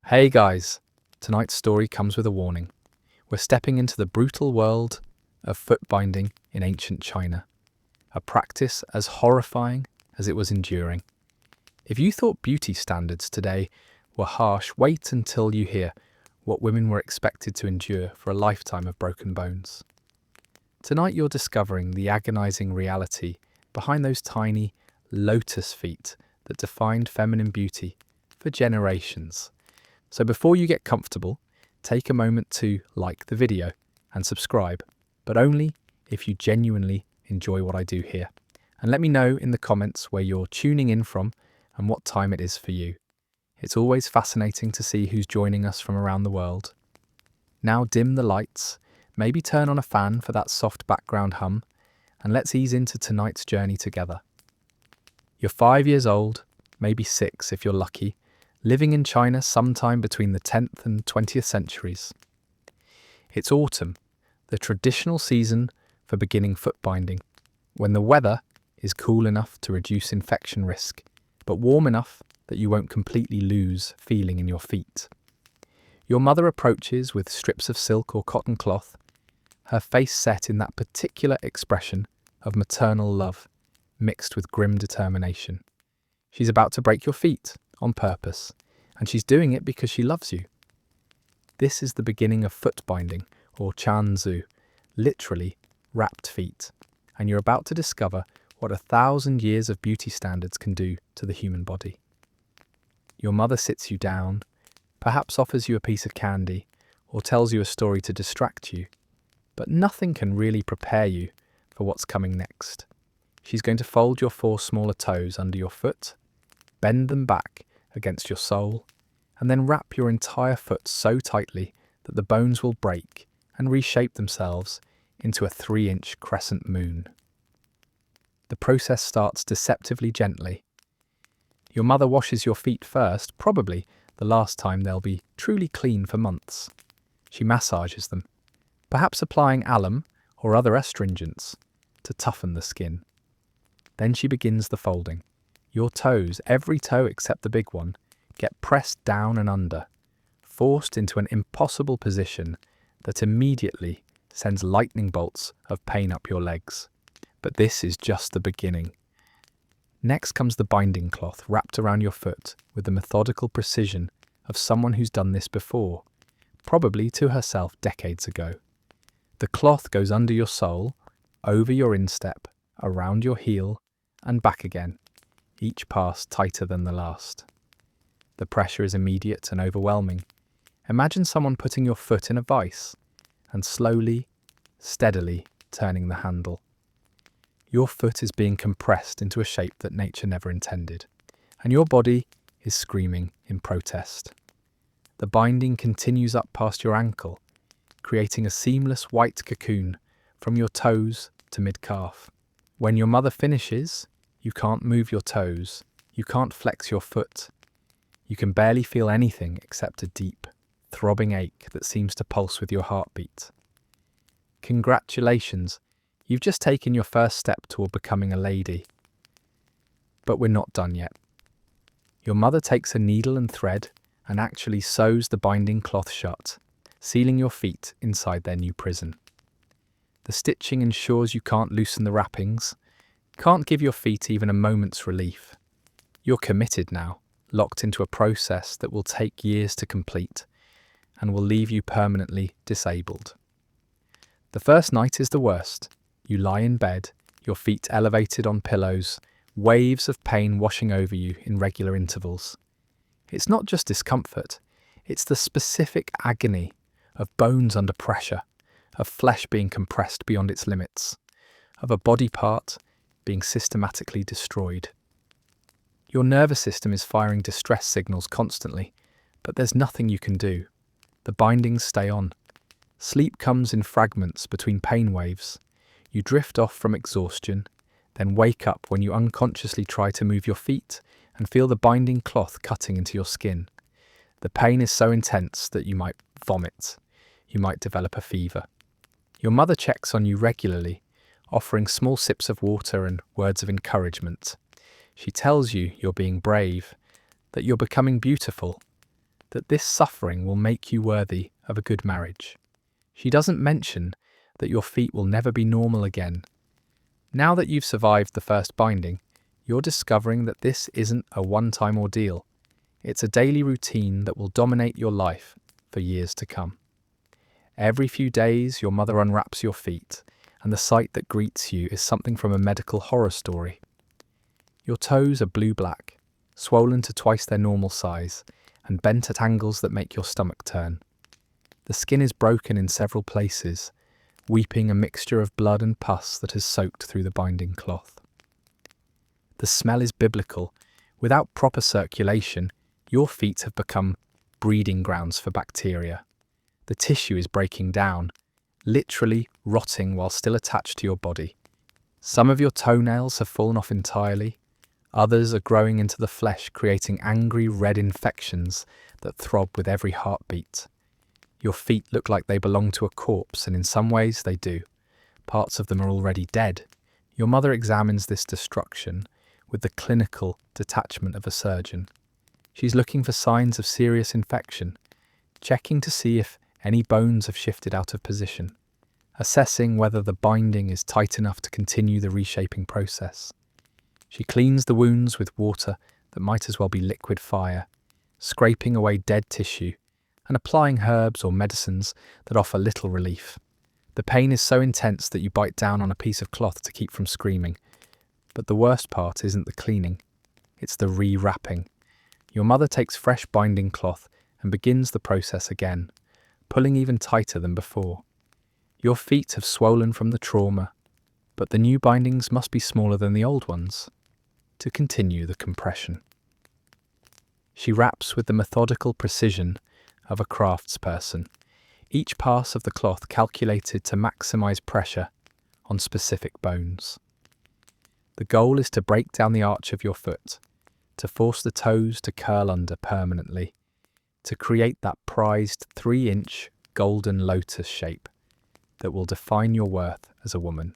Hey guys, tonight's story comes with a warning. We're stepping into the brutal world of foot binding in ancient China, a practice as horrifying as it was enduring. If you thought beauty standards today were harsh, wait until you hear what women were expected to endure for a lifetime of broken bones. Tonight you're discovering the agonizing reality behind those tiny lotus feet that defined feminine beauty for generations. So before you get comfortable, take a moment to like the video and subscribe, but only if you genuinely enjoy what I do here. And let me know in the comments where you're tuning in from and what time it is for you. It's always fascinating to see who's joining us from around the world. Now dim the lights, maybe turn on a fan for that soft background hum, and let's ease into tonight's journey together. You're 5 years old, maybe 6 if you're lucky, living in China sometime between the 10th and 20th centuries. It's autumn, the traditional season for beginning foot binding, when the weather is cool enough to reduce infection risk, but warm enough that you won't completely lose feeling in your feet. Your mother approaches with strips of silk or cotton cloth, her face set in that particular expression of maternal love, mixed with grim determination. She's about to break your feet on purpose, and she's doing it because she loves you. This is the beginning of foot binding, or chanzu, literally wrapped feet, and you're about to discover what 1,000 years of beauty standards can do to the human body. Your mother sits you down, perhaps offers you a piece of candy, or tells you a story to distract you, but nothing can really prepare you for what's coming next. She's going to fold your 4 smaller toes under your foot, bend them back against your sole, and then wrap your entire foot so tightly that the bones will break and reshape themselves into a 3-inch crescent moon. The process starts deceptively gently. Your mother washes your feet first, probably the last time they'll be truly clean for months. She massages them, perhaps applying alum or other astringents to toughen the skin. Then she begins the folding. Your toes, every toe except the big one, get pressed down and under, forced into an impossible position that immediately sends lightning bolts of pain up your legs. But this is just the beginning. Next comes the binding cloth wrapped around your foot with the methodical precision of someone who's done this before, probably to herself decades ago. The cloth goes under your sole, over your instep, around your heel, and back again, each pass tighter than the last. The pressure is immediate and overwhelming. Imagine someone putting your foot in a vice and slowly, steadily turning the handle. Your foot is being compressed into a shape that nature never intended, and your body is screaming in protest. The binding continues up past your ankle, creating a seamless white cocoon from your toes to mid-calf. When your mother finishes, you can't move your toes, you can't flex your foot. You can barely feel anything except a deep, throbbing ache that seems to pulse with your heartbeat. Congratulations, you've just taken your first step toward becoming a lady. But we're not done yet. Your mother takes a needle and thread and actually sews the binding cloth shut, sealing your feet inside their new prison. The stitching ensures you can't loosen the wrappings, can't give your feet even a moment's relief. You're committed now, locked into a process that will take years to complete and will leave you permanently disabled. The first night is the worst. You lie in bed, your feet elevated on pillows, waves of pain washing over you in regular intervals. It's not just discomfort, it's the specific agony of bones under pressure, of flesh being compressed beyond its limits, of a body part being systematically destroyed. Your nervous system is firing distress signals constantly, but there's nothing you can do. The bindings stay on. Sleep comes in fragments between pain waves. You drift off from exhaustion, then wake up when you unconsciously try to move your feet and feel the binding cloth cutting into your skin. The pain is so intense that you might vomit. You might develop a fever. Your mother checks on you regularly, offering small sips of water and words of encouragement. She tells you you're being brave, that you're becoming beautiful, that this suffering will make you worthy of a good marriage. She doesn't mention that your feet will never be normal again. Now that you've survived the first binding, you're discovering that this isn't a one-time ordeal. It's a daily routine that will dominate your life for years to come. Every few days, your mother unwraps your feet, and the sight that greets you is something from a medical horror story. Your toes are blue-black, swollen to twice their normal size, and bent at angles that make your stomach turn. The skin is broken in several places, weeping a mixture of blood and pus that has soaked through the binding cloth. The smell is biblical. Without proper circulation, your feet have become breeding grounds for bacteria. The tissue is breaking down, literally rotting while still attached to your body. Some of your toenails have fallen off entirely. Others are growing into the flesh, creating angry red infections that throb with every heartbeat. Your feet look like they belong to a corpse, and in some ways they do. Parts of them are already dead. Your mother examines this destruction with the clinical detachment of a surgeon. She's looking for signs of serious infection, checking to see if any bones have shifted out of position, assessing whether the binding is tight enough to continue the reshaping process. She cleans the wounds with water that might as well be liquid fire, scraping away dead tissue and applying herbs or medicines that offer little relief. The pain is so intense that you bite down on a piece of cloth to keep from screaming. But the worst part isn't the cleaning, it's the re-wrapping. Your mother takes fresh binding cloth and begins the process again, pulling even tighter than before. Your feet have swollen from the trauma, but the new bindings must be smaller than the old ones to continue the compression. She wraps with the methodical precision of a craftsperson, each pass of the cloth calculated to maximize pressure on specific bones. The goal is to break down the arch of your foot, to force the toes to curl under permanently, to create that prized 3-inch golden lotus shape that will define your worth as a woman.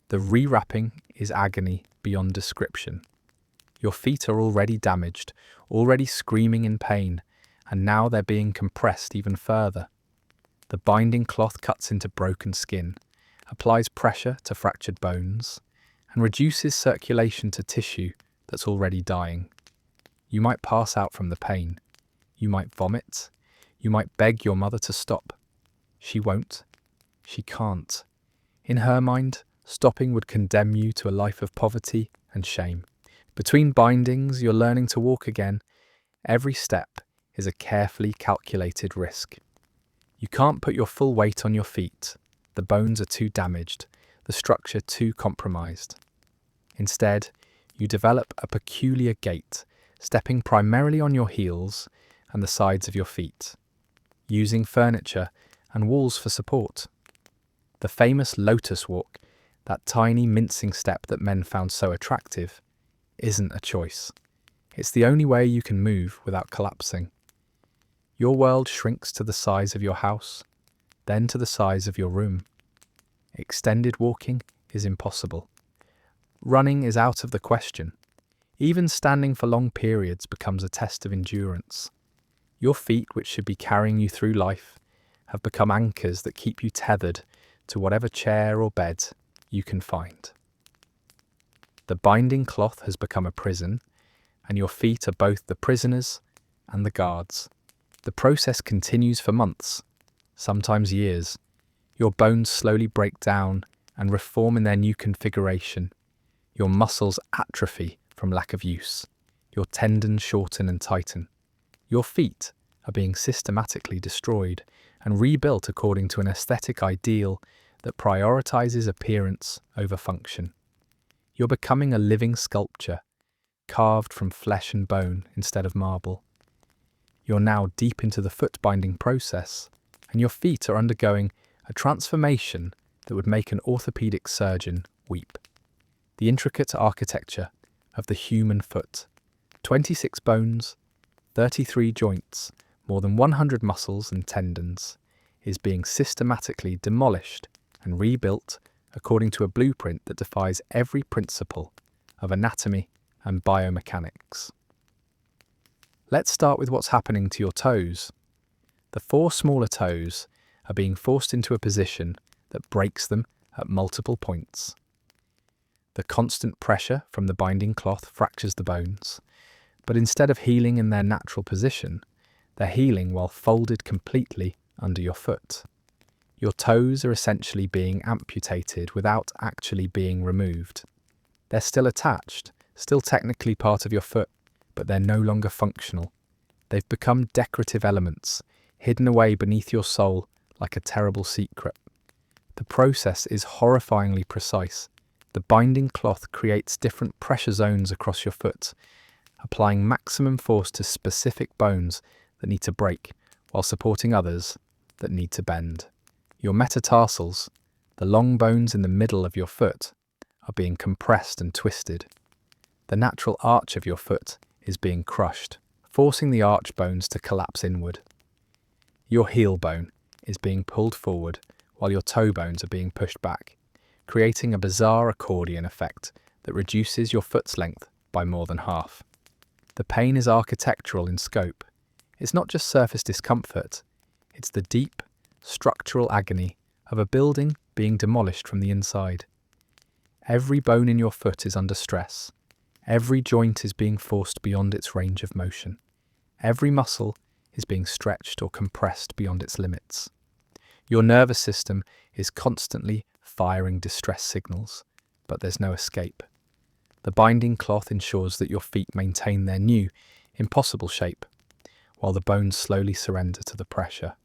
The rewrapping is agony beyond description. Your feet are already damaged, already screaming in pain, and now they're being compressed even further. The binding cloth cuts into broken skin, applies pressure to fractured bones, and reduces circulation to tissue that's already dying. You might pass out from the pain. You might vomit. You might beg your mother to stop. She won't. She can't. In her mind, stopping would condemn you to a life of poverty and shame. Between bindings, you're learning to walk again. Every step is a carefully calculated risk. You can't put your full weight on your feet. The bones are too damaged, the structure too compromised. Instead, you develop a peculiar gait, stepping primarily on your heels and the sides of your feet, using furniture and walls for support. The famous lotus walk, that tiny mincing step that men found so attractive, isn't a choice. It's the only way you can move without collapsing. Your world shrinks to the size of your house, then to the size of your room. Extended walking is impossible. Running is out of the question. Even standing for long periods becomes a test of endurance. Your feet, which should be carrying you through life, have become anchors that keep you tethered to whatever chair or bed you can find. The binding cloth has become a prison, and your feet are both the prisoners and the guards. The process continues for months, sometimes years. Your bones slowly break down and reform in their new configuration. Your muscles atrophy from lack of use. Your tendons shorten and tighten. Your feet are being systematically destroyed and rebuilt according to an aesthetic ideal that prioritizes appearance over function. You're becoming a living sculpture, carved from flesh and bone instead of marble. You're now deep into the foot binding process, and your feet are undergoing a transformation that would make an orthopedic surgeon weep. The intricate architecture of the human foot, 26 bones, 33 joints, more than 100 muscles and tendons, is being systematically demolished and rebuilt according to a blueprint that defies every principle of anatomy and biomechanics. Let's start with what's happening to your toes. The 4 smaller toes are being forced into a position that breaks them at multiple points. The constant pressure from the binding cloth fractures the bones, but instead of healing in their natural position, they're healing while folded completely under your foot. Your toes are essentially being amputated without actually being removed. They're still attached, still technically part of your foot, but they're no longer functional. They've become decorative elements, hidden away beneath your sole like a terrible secret. The process is horrifyingly precise. The binding cloth creates different pressure zones across your foot, applying maximum force to specific bones that need to break, while supporting others that need to bend. Your metatarsals, the long bones in the middle of your foot, are being compressed and twisted. The natural arch of your foot is being crushed, forcing the arch bones to collapse inward. Your heel bone is being pulled forward while your toe bones are being pushed back, creating a bizarre accordion effect that reduces your foot's length by more than half. The pain is architectural in scope. It's not just surface discomfort, it's the deep, structural agony of a building being demolished from the inside. Every bone in your foot is under stress. Every joint is being forced beyond its range of motion. Every muscle is being stretched or compressed beyond its limits. Your nervous system is constantly firing distress signals, but there's no escape. The binding cloth ensures that your feet maintain their new, impossible shape, while the bones slowly surrender to the pressure.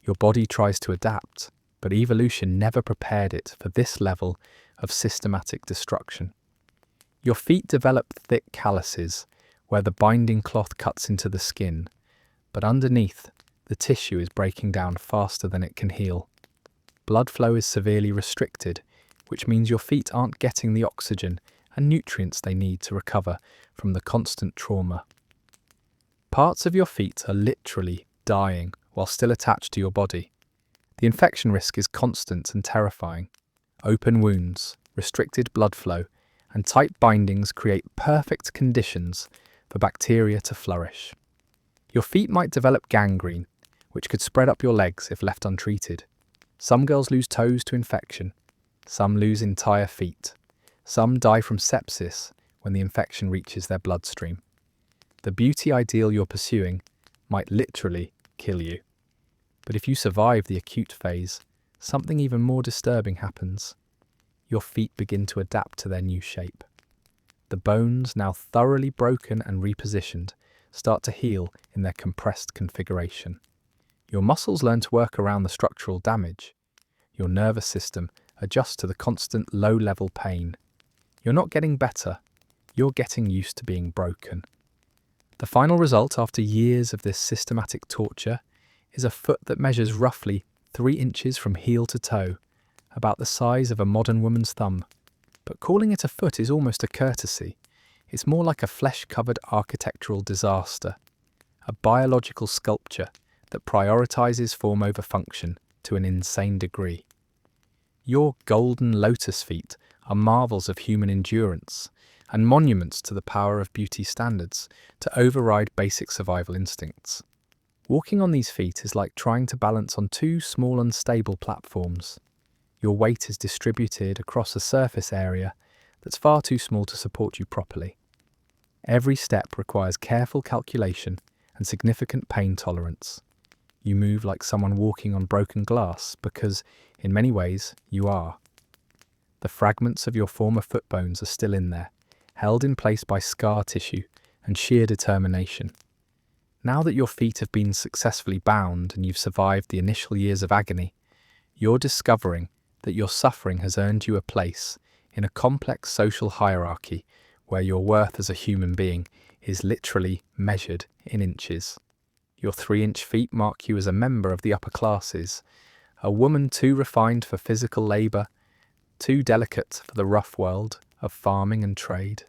Your body tries to adapt, but evolution never prepared it for this level of systematic destruction. Your feet develop thick calluses where the binding cloth cuts into the skin, but underneath, the tissue is breaking down faster than it can heal. Blood flow is severely restricted, which means your feet aren't getting the oxygen and nutrients they need to recover from the constant trauma. Parts of your feet are literally dying while still attached to your body. The infection risk is constant and terrifying. Open wounds, restricted blood flow, and tight bindings create perfect conditions for bacteria to flourish. Your feet might develop gangrene, which could spread up your legs if left untreated. Some girls lose toes to infection. Some lose entire feet. Some die from sepsis when the infection reaches their bloodstream. The beauty ideal you're pursuing might literally kill you. But if you survive the acute phase, something even more disturbing happens. Your feet begin to adapt to their new shape. The bones, now thoroughly broken and repositioned, start to heal in their compressed configuration. Your muscles learn to work around the structural damage. Your nervous system adjusts to the constant low-level pain. You're not getting better, you're getting used to being broken. The final result after years of this systematic torture is a foot that measures roughly 3 inches from heel to toe, about the size of a modern woman's thumb. But calling it a foot is almost a courtesy. It's more like a flesh-covered architectural disaster, a biological sculpture that prioritizes form over function to an insane degree. Your golden lotus feet are marvels of human endurance and monuments to the power of beauty standards to override basic survival instincts. Walking on these feet is like trying to balance on 2 small unstable platforms. Your weight is distributed across a surface area that's far too small to support you properly. Every step requires careful calculation and significant pain tolerance. You move like someone walking on broken glass because, in many ways, you are. The fragments of your former foot bones are still in there, held in place by scar tissue and sheer determination. Now that your feet have been successfully bound and you've survived the initial years of agony, you're discovering that your suffering has earned you a place in a complex social hierarchy where your worth as a human being is literally measured in inches. Your 3-inch feet mark you as a member of the upper classes, a woman too refined for physical labour, too delicate for the rough world of farming and trade.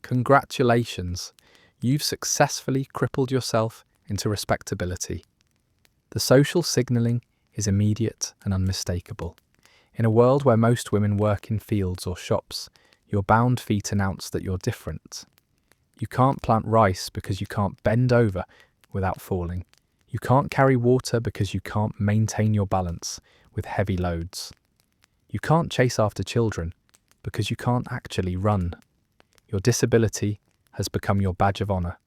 Congratulations, you've successfully crippled yourself into respectability. The social signalling is immediate and unmistakable. In a world where most women work in fields or shops, your bound feet announce that you're different. You can't plant rice because you can't bend over without falling. You can't carry water because you can't maintain your balance with heavy loads. You can't chase after children because you can't actually run. Your disability has become your badge of honour,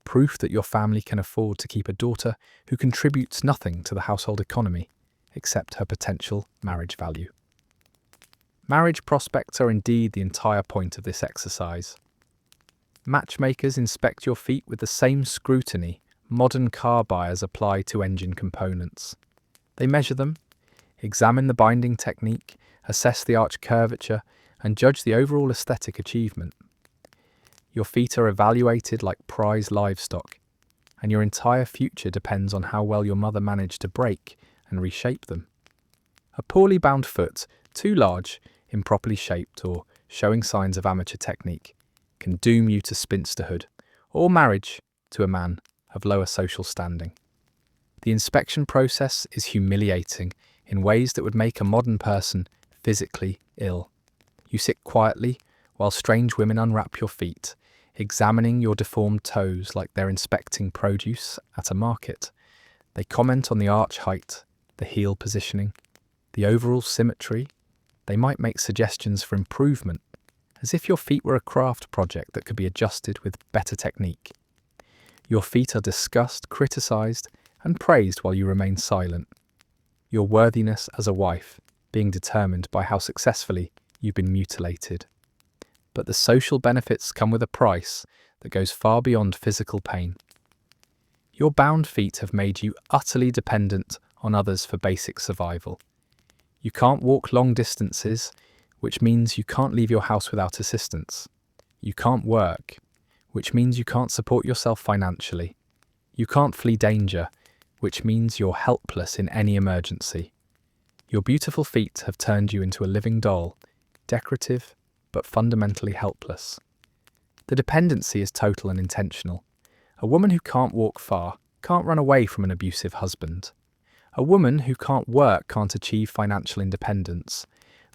proof that your family can afford to keep a daughter who contributes nothing to the household economy except her potential marriage value. Marriage prospects are indeed the entire point of this exercise. Matchmakers inspect your feet with the same scrutiny modern car buyers apply to engine components. They measure them, examine the binding technique, assess the arch curvature, and judge the overall aesthetic achievement. Your feet are evaluated like prize livestock, and your entire future depends on how well your mother managed to break and reshape them. A poorly bound foot, too large, improperly shaped, or showing signs of amateur technique, can doom you to spinsterhood, or marriage to a man of lower social standing. The inspection process is humiliating in ways that would make a modern person physically ill. You sit quietly while strange women unwrap your feet, examining your deformed toes like they're inspecting produce at a market. They comment on the arch height, the heel positioning, the overall symmetry. They might make suggestions for improvement, as if your feet were a craft project that could be adjusted with better technique. Your feet are discussed, criticised, and praised while you remain silent. Your worthiness as a wife being determined by how successfully you've been mutilated. But the social benefits come with a price that goes far beyond physical pain. Your bound feet have made you utterly dependent on others for basic survival. You can't walk long distances, which means you can't leave your house without assistance. You can't work, which means you can't support yourself financially. You can't flee danger, which means you're helpless in any emergency. Your beautiful feet have turned you into a living doll, decorative but fundamentally helpless. The dependency is total and intentional. A woman who can't walk far can't run away from an abusive husband. A woman who can't work can't achieve financial independence.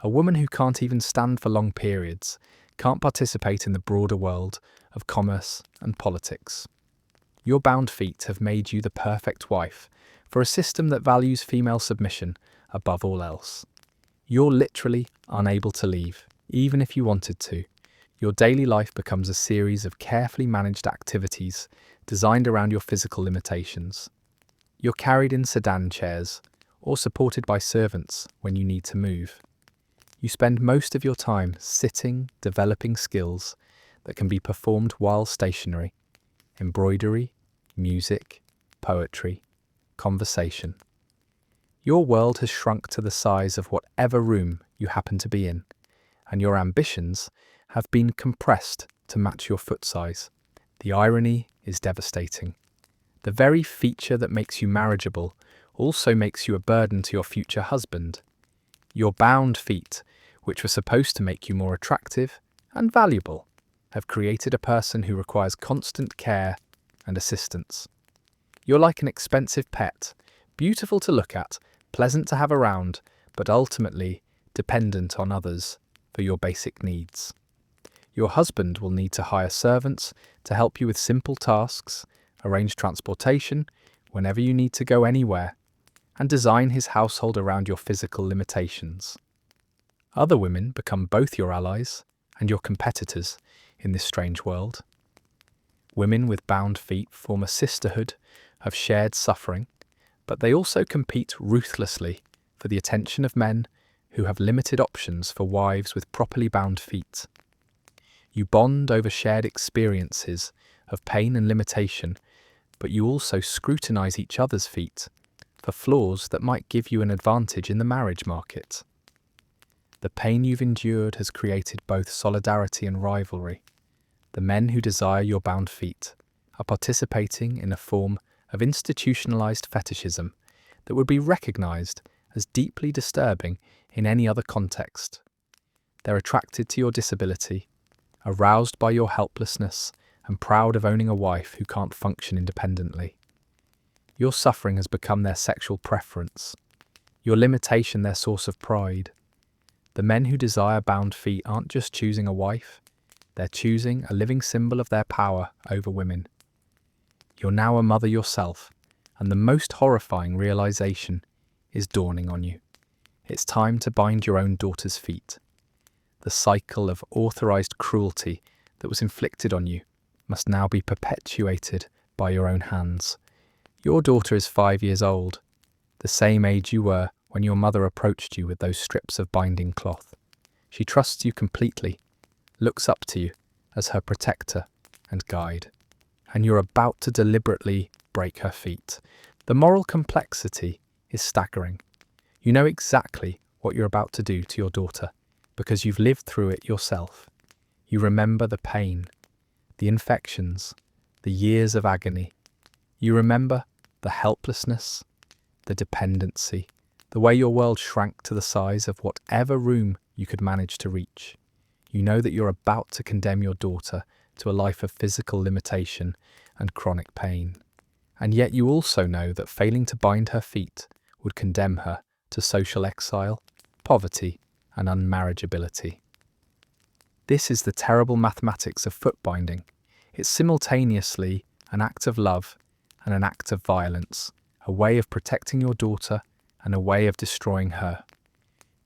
A woman who can't even stand for long periods can't participate in the broader world of commerce and politics. Your bound feet have made you the perfect wife for a system that values female submission above all else. You're literally unable to leave, even if you wanted to. Your daily life becomes a series of carefully managed activities designed around your physical limitations. You're carried in sedan chairs or supported by servants when you need to move. You spend most of your time sitting, developing skills that can be performed while stationary. Embroidery, music, poetry, conversation. Your world has shrunk to the size of whatever room you happen to be in, and your ambitions have been compressed to match your foot size. The irony is devastating. The very feature that makes you marriageable also makes you a burden to your future husband. Your bound feet, which were supposed to make you more attractive and valuable, have created a person who requires constant care and assistance. You're like an expensive pet, beautiful to look at, pleasant to have around, but ultimately dependent on others for your basic needs. Your husband will need to hire servants to help you with simple tasks, arrange transportation whenever you need to go anywhere, and design his household around your physical limitations. Other women become both your allies and your competitors in this strange world. Women with bound feet form a sisterhood of shared suffering, but they also compete ruthlessly for the attention of men who have limited options for wives with properly bound feet. You bond over shared experiences of pain and limitation, but you also scrutinize each other's feet for flaws that might give you an advantage in the marriage market. The pain you've endured has created both solidarity and rivalry. The men who desire your bound feet are participating in a form of institutionalized fetishism that would be recognized as deeply disturbing in any other context. They're attracted to your disability, aroused by your helplessness, and proud of owning a wife who can't function independently. Your suffering has become their sexual preference, your limitation their source of pride. The men who desire bound feet aren't just choosing a wife, They're choosing a living symbol of their power over women. You're now a mother yourself, and the most horrifying realization is dawning on you. It's time to bind your own daughter's feet. The cycle of authorized cruelty that was inflicted on you must now be perpetuated by your own hands. Your daughter is 5 years old, the same age you were when your mother approached you with those strips of binding cloth. She trusts you completely, looks up to you as her protector and guide, and you're about to deliberately break her feet. The moral complexity is staggering. You know exactly what you're about to do to your daughter because you've lived through it yourself. You remember the pain, the infections, the years of agony. You remember the helplessness, the dependency, the way your world shrank to the size of whatever room you could manage to reach. You know that you're about to condemn your daughter to a life of physical limitation and chronic pain. And yet you also know that failing to bind her feet would condemn her to social exile, poverty, and unmarriageability. This is the terrible mathematics of foot binding. It's simultaneously an act of love and an act of violence, a way of protecting your daughter and a way of destroying her.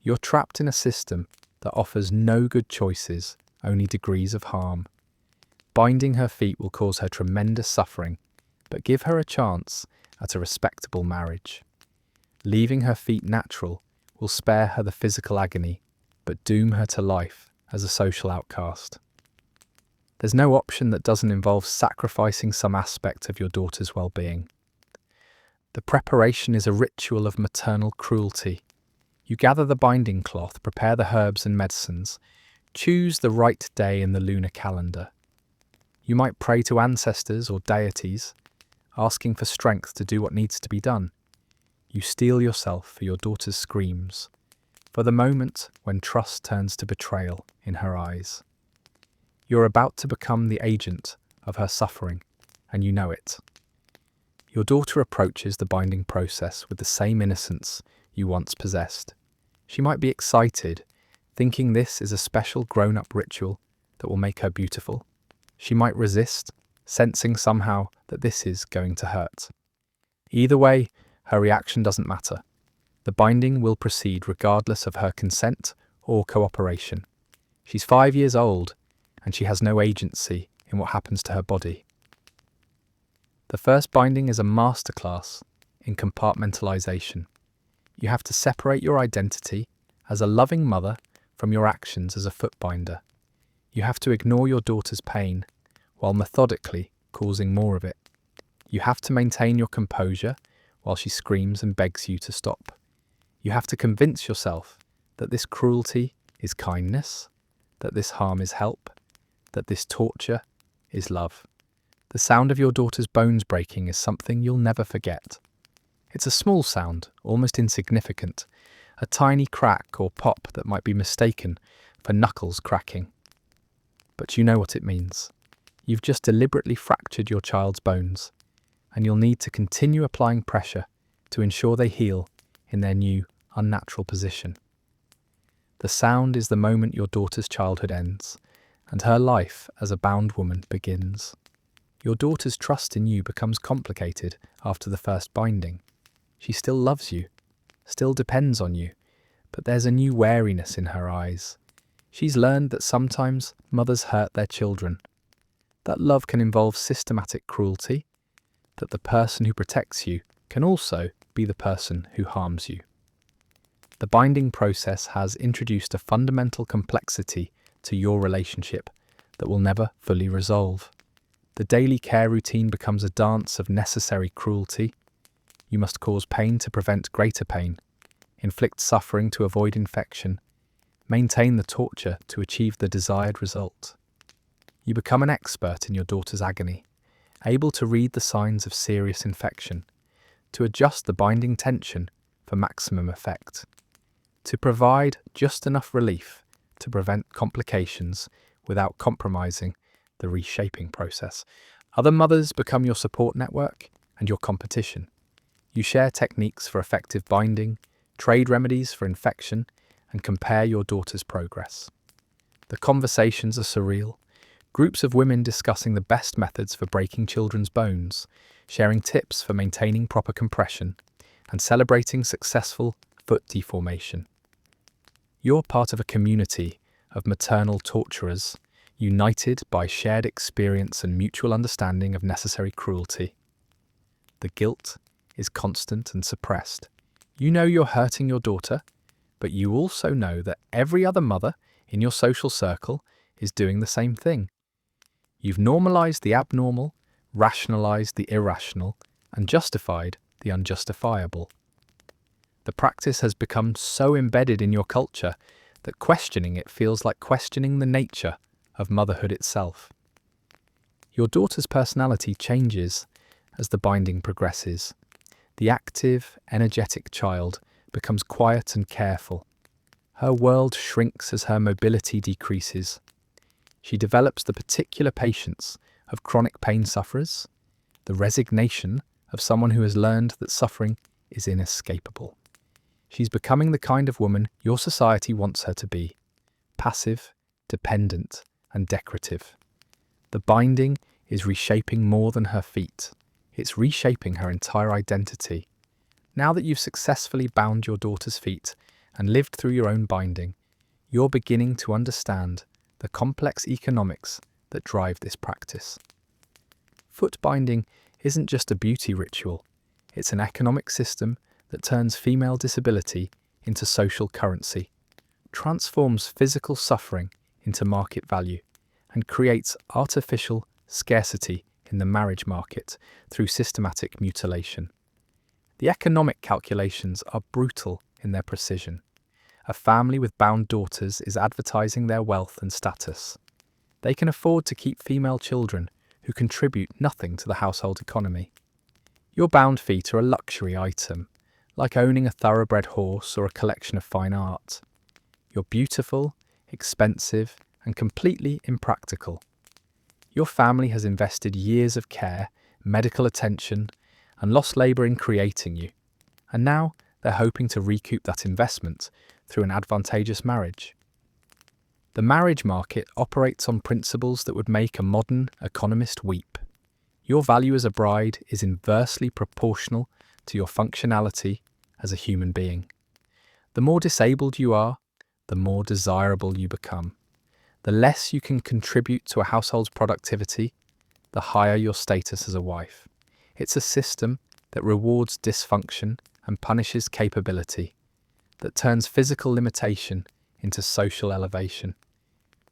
You're trapped in a system that offers no good choices, only degrees of harm. Binding her feet will cause her tremendous suffering, but give her a chance at a respectable marriage. Leaving her feet natural will spare her the physical agony, but doom her to life as a social outcast. There's no option that doesn't involve sacrificing some aspect of your daughter's well-being. The preparation is a ritual of maternal cruelty. You gather the binding cloth, prepare the herbs and medicines, choose the right day in the lunar calendar. You might pray to ancestors or deities, asking for strength to do what needs to be done. You steel yourself for your daughter's screams, for the moment when trust turns to betrayal in her eyes. You're about to become the agent of her suffering, and you know it. Your daughter approaches the binding process with the same innocence you once possessed. She might be excited, thinking this is a special grown-up ritual that will make her beautiful. She might resist, sensing somehow that this is going to hurt. Either way, her reaction doesn't matter. The binding will proceed regardless of her consent or cooperation. She's 5 years old, and she has no agency in what happens to her body. The first binding is a masterclass in compartmentalization. You have to separate your identity as a loving mother from your actions as a footbinder. You have to ignore your daughter's pain while methodically causing more of it. You have to maintain your composure while she screams and begs you to stop. You have to convince yourself that this cruelty is kindness, that this harm is help, that this torture is love. The sound of your daughter's bones breaking is something you'll never forget. It's a small sound, almost insignificant, a tiny crack or pop that might be mistaken for knuckles cracking. But you know what it means. You've just deliberately fractured your child's bones, and you'll need to continue applying pressure to ensure they heal in their new, unnatural position. The sound is the moment your daughter's childhood ends, and her life as a bound woman begins. Your daughter's trust in you becomes complicated after the first binding. She still loves you, still depends on you, but there's a new wariness in her eyes. She's learned that sometimes mothers hurt their children, that love can involve systematic cruelty, that the person who protects you can also be the person who harms you. The binding process has introduced a fundamental complexity to your relationship that will never fully resolve. The daily care routine becomes a dance of necessary cruelty. You must cause pain to prevent greater pain, inflict suffering to avoid infection, maintain the torture to achieve the desired result. You become an expert in your daughter's agony, able to read the signs of serious infection, to adjust the binding tension for maximum effect, to provide just enough relief to prevent complications without compromising the reshaping process. Other mothers become your support network and your competition. You share techniques for effective binding, trade remedies for infection, and compare your daughter's progress. The conversations are surreal. Groups of women discussing the best methods for breaking children's bones, sharing tips for maintaining proper compression, and celebrating successful foot deformation. You're part of a community of maternal torturers, united by shared experience and mutual understanding of necessary cruelty. The guilt is constant and suppressed. You know you're hurting your daughter, but you also know that every other mother in your social circle is doing the same thing. You've normalized the abnormal, rationalized the irrational, and justified the unjustifiable. The practice has become so embedded in your culture that questioning it feels like questioning the nature of motherhood itself. Your daughter's personality changes as the binding progresses. The active, energetic child becomes quiet and careful. Her world shrinks as her mobility decreases. She develops the particular patience of chronic pain sufferers, the resignation of someone who has learned that suffering is inescapable. She's becoming the kind of woman your society wants her to be, passive, dependent, and decorative. The binding is reshaping more than her feet. It's reshaping her entire identity. Now that you've successfully bound your daughter's feet and lived through your own binding, you're beginning to understand the complex economics that drive this practice. Foot binding isn't just a beauty ritual, it's an economic system that turns female disability into social currency, transforms physical suffering into market value, and creates artificial scarcity in the marriage market through systematic mutilation. The economic calculations are brutal in their precision. A family with bound daughters is advertising their wealth and status. They can afford to keep female children who contribute nothing to the household economy. Your bound feet are a luxury item, like owning a thoroughbred horse or a collection of fine art. You're beautiful, expensive, and completely impractical. Your family has invested years of care, medical attention, and lost labour in creating you, and now they're hoping to recoup that investment through an advantageous marriage. The marriage market operates on principles that would make a modern economist weep. Your value as a bride is inversely proportional to your functionality as a human being. The more disabled you are, the more desirable you become. The less you can contribute to a household's productivity, the higher your status as a wife. It's a system that rewards dysfunction and punishes capability, that turns physical limitation into social elevation.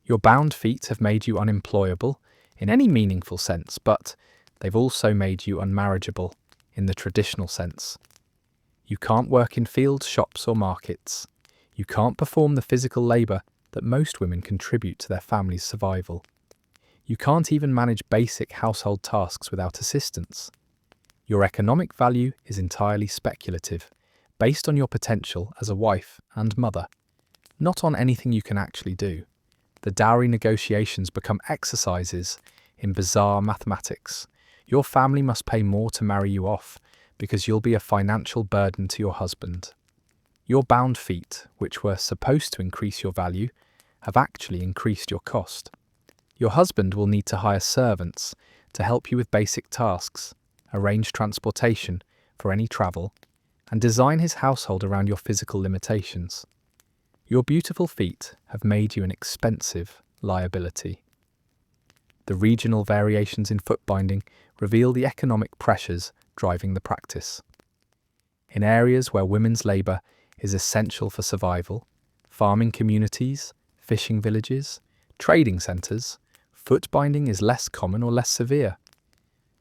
Your bound feet have made you unemployable in any meaningful sense, but they've also made you unmarriageable in the traditional sense. You can't work in fields, shops, or markets. You can't perform the physical labour that most women contribute to their family's survival. You can't even manage basic household tasks without assistance. Your economic value is entirely speculative, based on your potential as a wife and mother, not on anything you can actually do. The dowry negotiations become exercises in bizarre mathematics. Your family must pay more to marry you off because you'll be a financial burden to your husband. Your bound feet, which were supposed to increase your value, have actually increased your cost. Your husband will need to hire servants to help you with basic tasks, arrange transportation for any travel, and design his household around your physical limitations. Your beautiful feet have made you an expensive liability. The regional variations in foot binding reveal the economic pressures driving the practice. In areas where women's labour is essential for survival, farming communities, fishing villages, trading centres, foot binding is less common or less severe.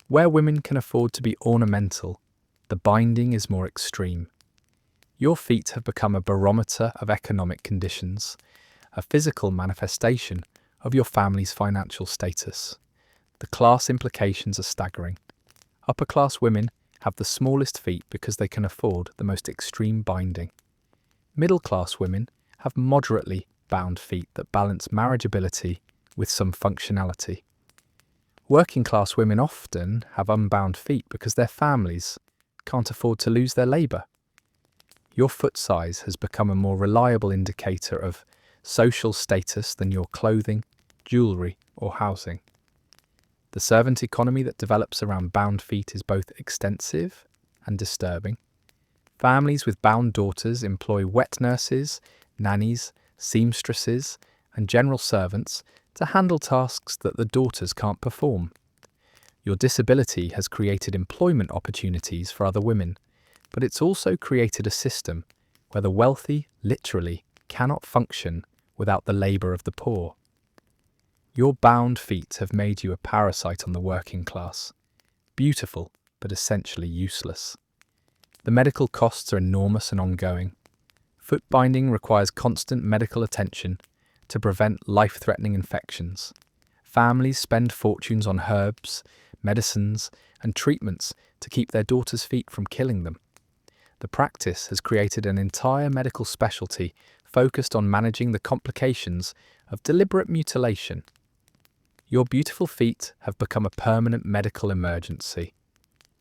Where women can afford to be ornamental, the binding is more extreme. Your feet have become a barometer of economic conditions, a physical manifestation of your family's financial status. The class implications are staggering. Upper-class women have the smallest feet because they can afford the most extreme binding. Middle-class women have moderately bound feet that balance marriageability with some functionality. Working-class women often have unbound feet because their families can't afford to lose their labour. Your foot size has become a more reliable indicator of social status than your clothing, jewellery or housing. The servant economy that develops around bound feet is both extensive and disturbing. Families with bound daughters employ wet nurses, nannies, seamstresses, and general servants to handle tasks that the daughters can't perform. Your disability has created employment opportunities for other women, but it's also created a system where the wealthy literally cannot function without the labour of the poor. Your bound feet have made you a parasite on the working class, beautiful but essentially useless. The medical costs are enormous and ongoing. Foot binding requires constant medical attention to prevent life-threatening infections. Families spend fortunes on herbs, medicines, and treatments to keep their daughters' feet from killing them. The practice has created an entire medical specialty focused on managing the complications of deliberate mutilation. Your beautiful feet have become a permanent medical emergency.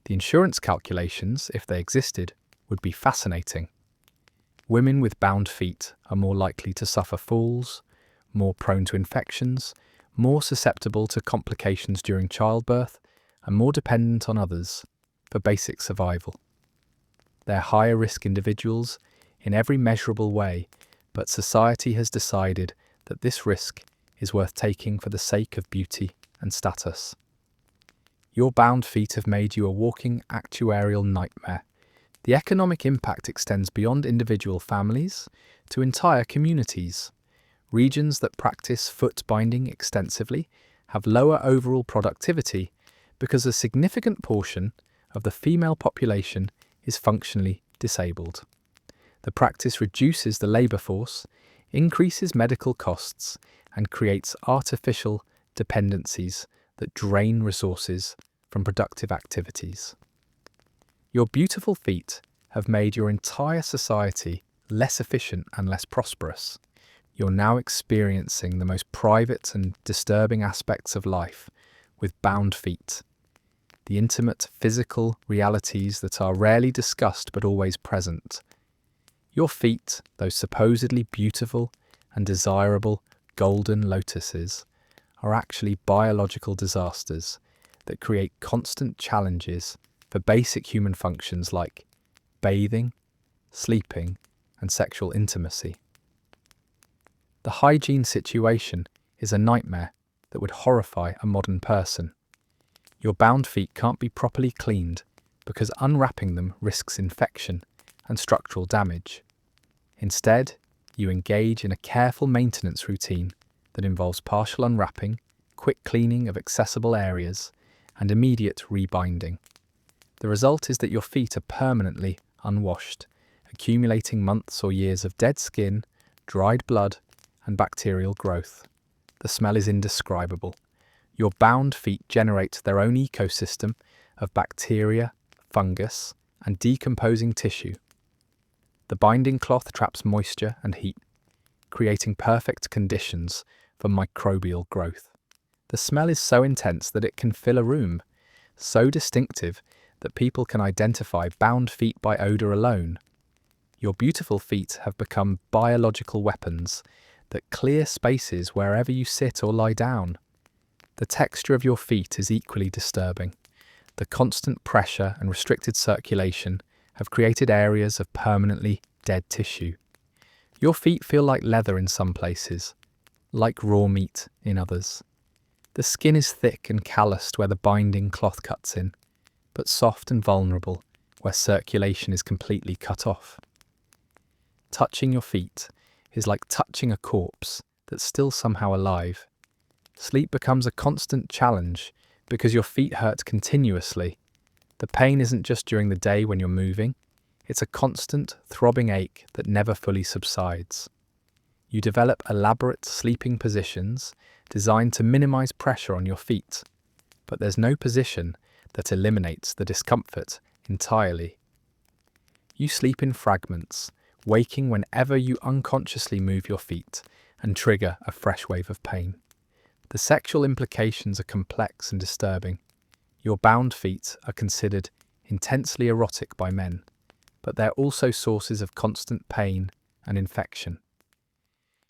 The insurance calculations, if they existed, would be fascinating. Women with bound feet are more likely to suffer falls, more prone to infections, more susceptible to complications during childbirth, and more dependent on others for basic survival. They're higher risk individuals in every measurable way, but society has decided that this risk is worth taking for the sake of beauty and status. Your bound feet have made you a walking actuarial nightmare. The economic impact extends beyond individual families to entire communities. Regions that practice foot binding extensively have lower overall productivity because a significant portion of the female population is functionally disabled. The practice reduces the labour force, increases medical costs, and creates artificial dependencies that drain resources from productive activities. Your beautiful feet have made your entire society less efficient and less prosperous. You're now experiencing the most private and disturbing aspects of life with bound feet. The intimate physical realities that are rarely discussed but always present. Your feet, those supposedly beautiful and desirable golden lotuses, are actually biological disasters that create constant challenges for basic human functions like bathing, sleeping, and sexual intimacy. The hygiene situation is a nightmare that would horrify a modern person. Your bound feet can't be properly cleaned because unwrapping them risks infection and structural damage. Instead, you engage in a careful maintenance routine that involves partial unwrapping, quick cleaning of accessible areas, and immediate rebinding. The result is that your feet are permanently unwashed, accumulating months or years of dead skin, dried blood, and bacterial growth. The smell is indescribable. Your bound feet generate their own ecosystem of bacteria, fungus, and decomposing tissue. The binding cloth traps moisture and heat, creating perfect conditions for microbial growth. The smell is so intense that it can fill a room, so distinctive that people can identify bound feet by odour alone. Your beautiful feet have become biological weapons that clear spaces wherever you sit or lie down. The texture of your feet is equally disturbing. The constant pressure and restricted circulation have created areas of permanently dead tissue. Your feet feel like leather in some places, like raw meat in others. The skin is thick and calloused where the binding cloth cuts in, but soft and vulnerable where circulation is completely cut off. Touching your feet is like touching a corpse that's still somehow alive. Sleep becomes a constant challenge because your feet hurt continuously. The pain isn't just during the day when you're moving, it's a constant, throbbing ache that never fully subsides. You develop elaborate sleeping positions designed to minimize pressure on your feet, but there's no position that eliminates the discomfort entirely. You sleep in fragments, waking whenever you unconsciously move your feet and trigger a fresh wave of pain. The sexual implications are complex and disturbing. Your bound feet are considered intensely erotic by men, but they're also sources of constant pain and infection.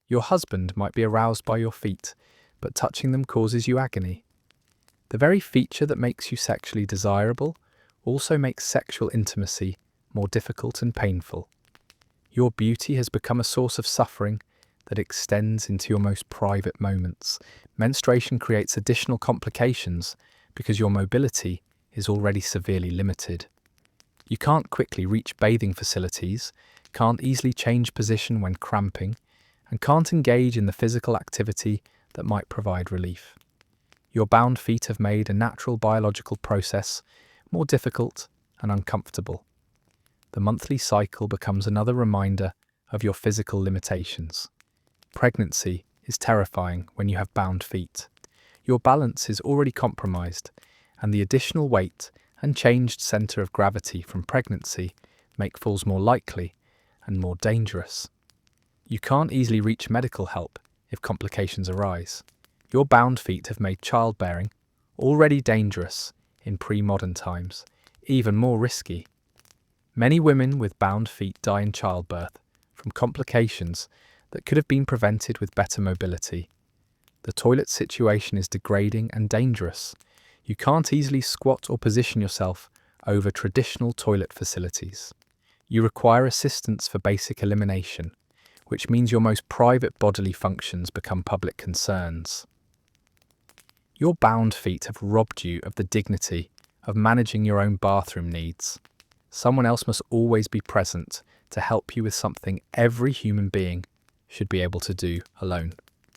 Your husband might be aroused by your feet, but touching them causes you agony. The very feature that makes you sexually desirable also makes sexual intimacy more difficult and painful. Your beauty has become a source of suffering that extends into your most private moments. Menstruation creates additional complications because your mobility is already severely limited. You can't quickly reach bathing facilities, can't easily change position when cramping, and can't engage in the physical activity that might provide relief. Your bound feet have made a natural biological process more difficult and uncomfortable. The monthly cycle becomes another reminder of your physical limitations. Pregnancy is terrifying when you have bound feet. Your balance is already compromised, and the additional weight and changed center of gravity from pregnancy make falls more likely and more dangerous. You can't easily reach medical help if complications arise. Your bound feet have made childbearing, already dangerous in pre-modern times, even more risky. Many women with bound feet die in childbirth from complications that could have been prevented with better mobility. The toilet situation is degrading and dangerous. You can't easily squat or position yourself over traditional toilet facilities. You require assistance for basic elimination, which means your most private bodily functions become public concerns. Your bound feet have robbed you of the dignity of managing your own bathroom needs. Someone else must always be present to help you with something every human being should be able to do alone.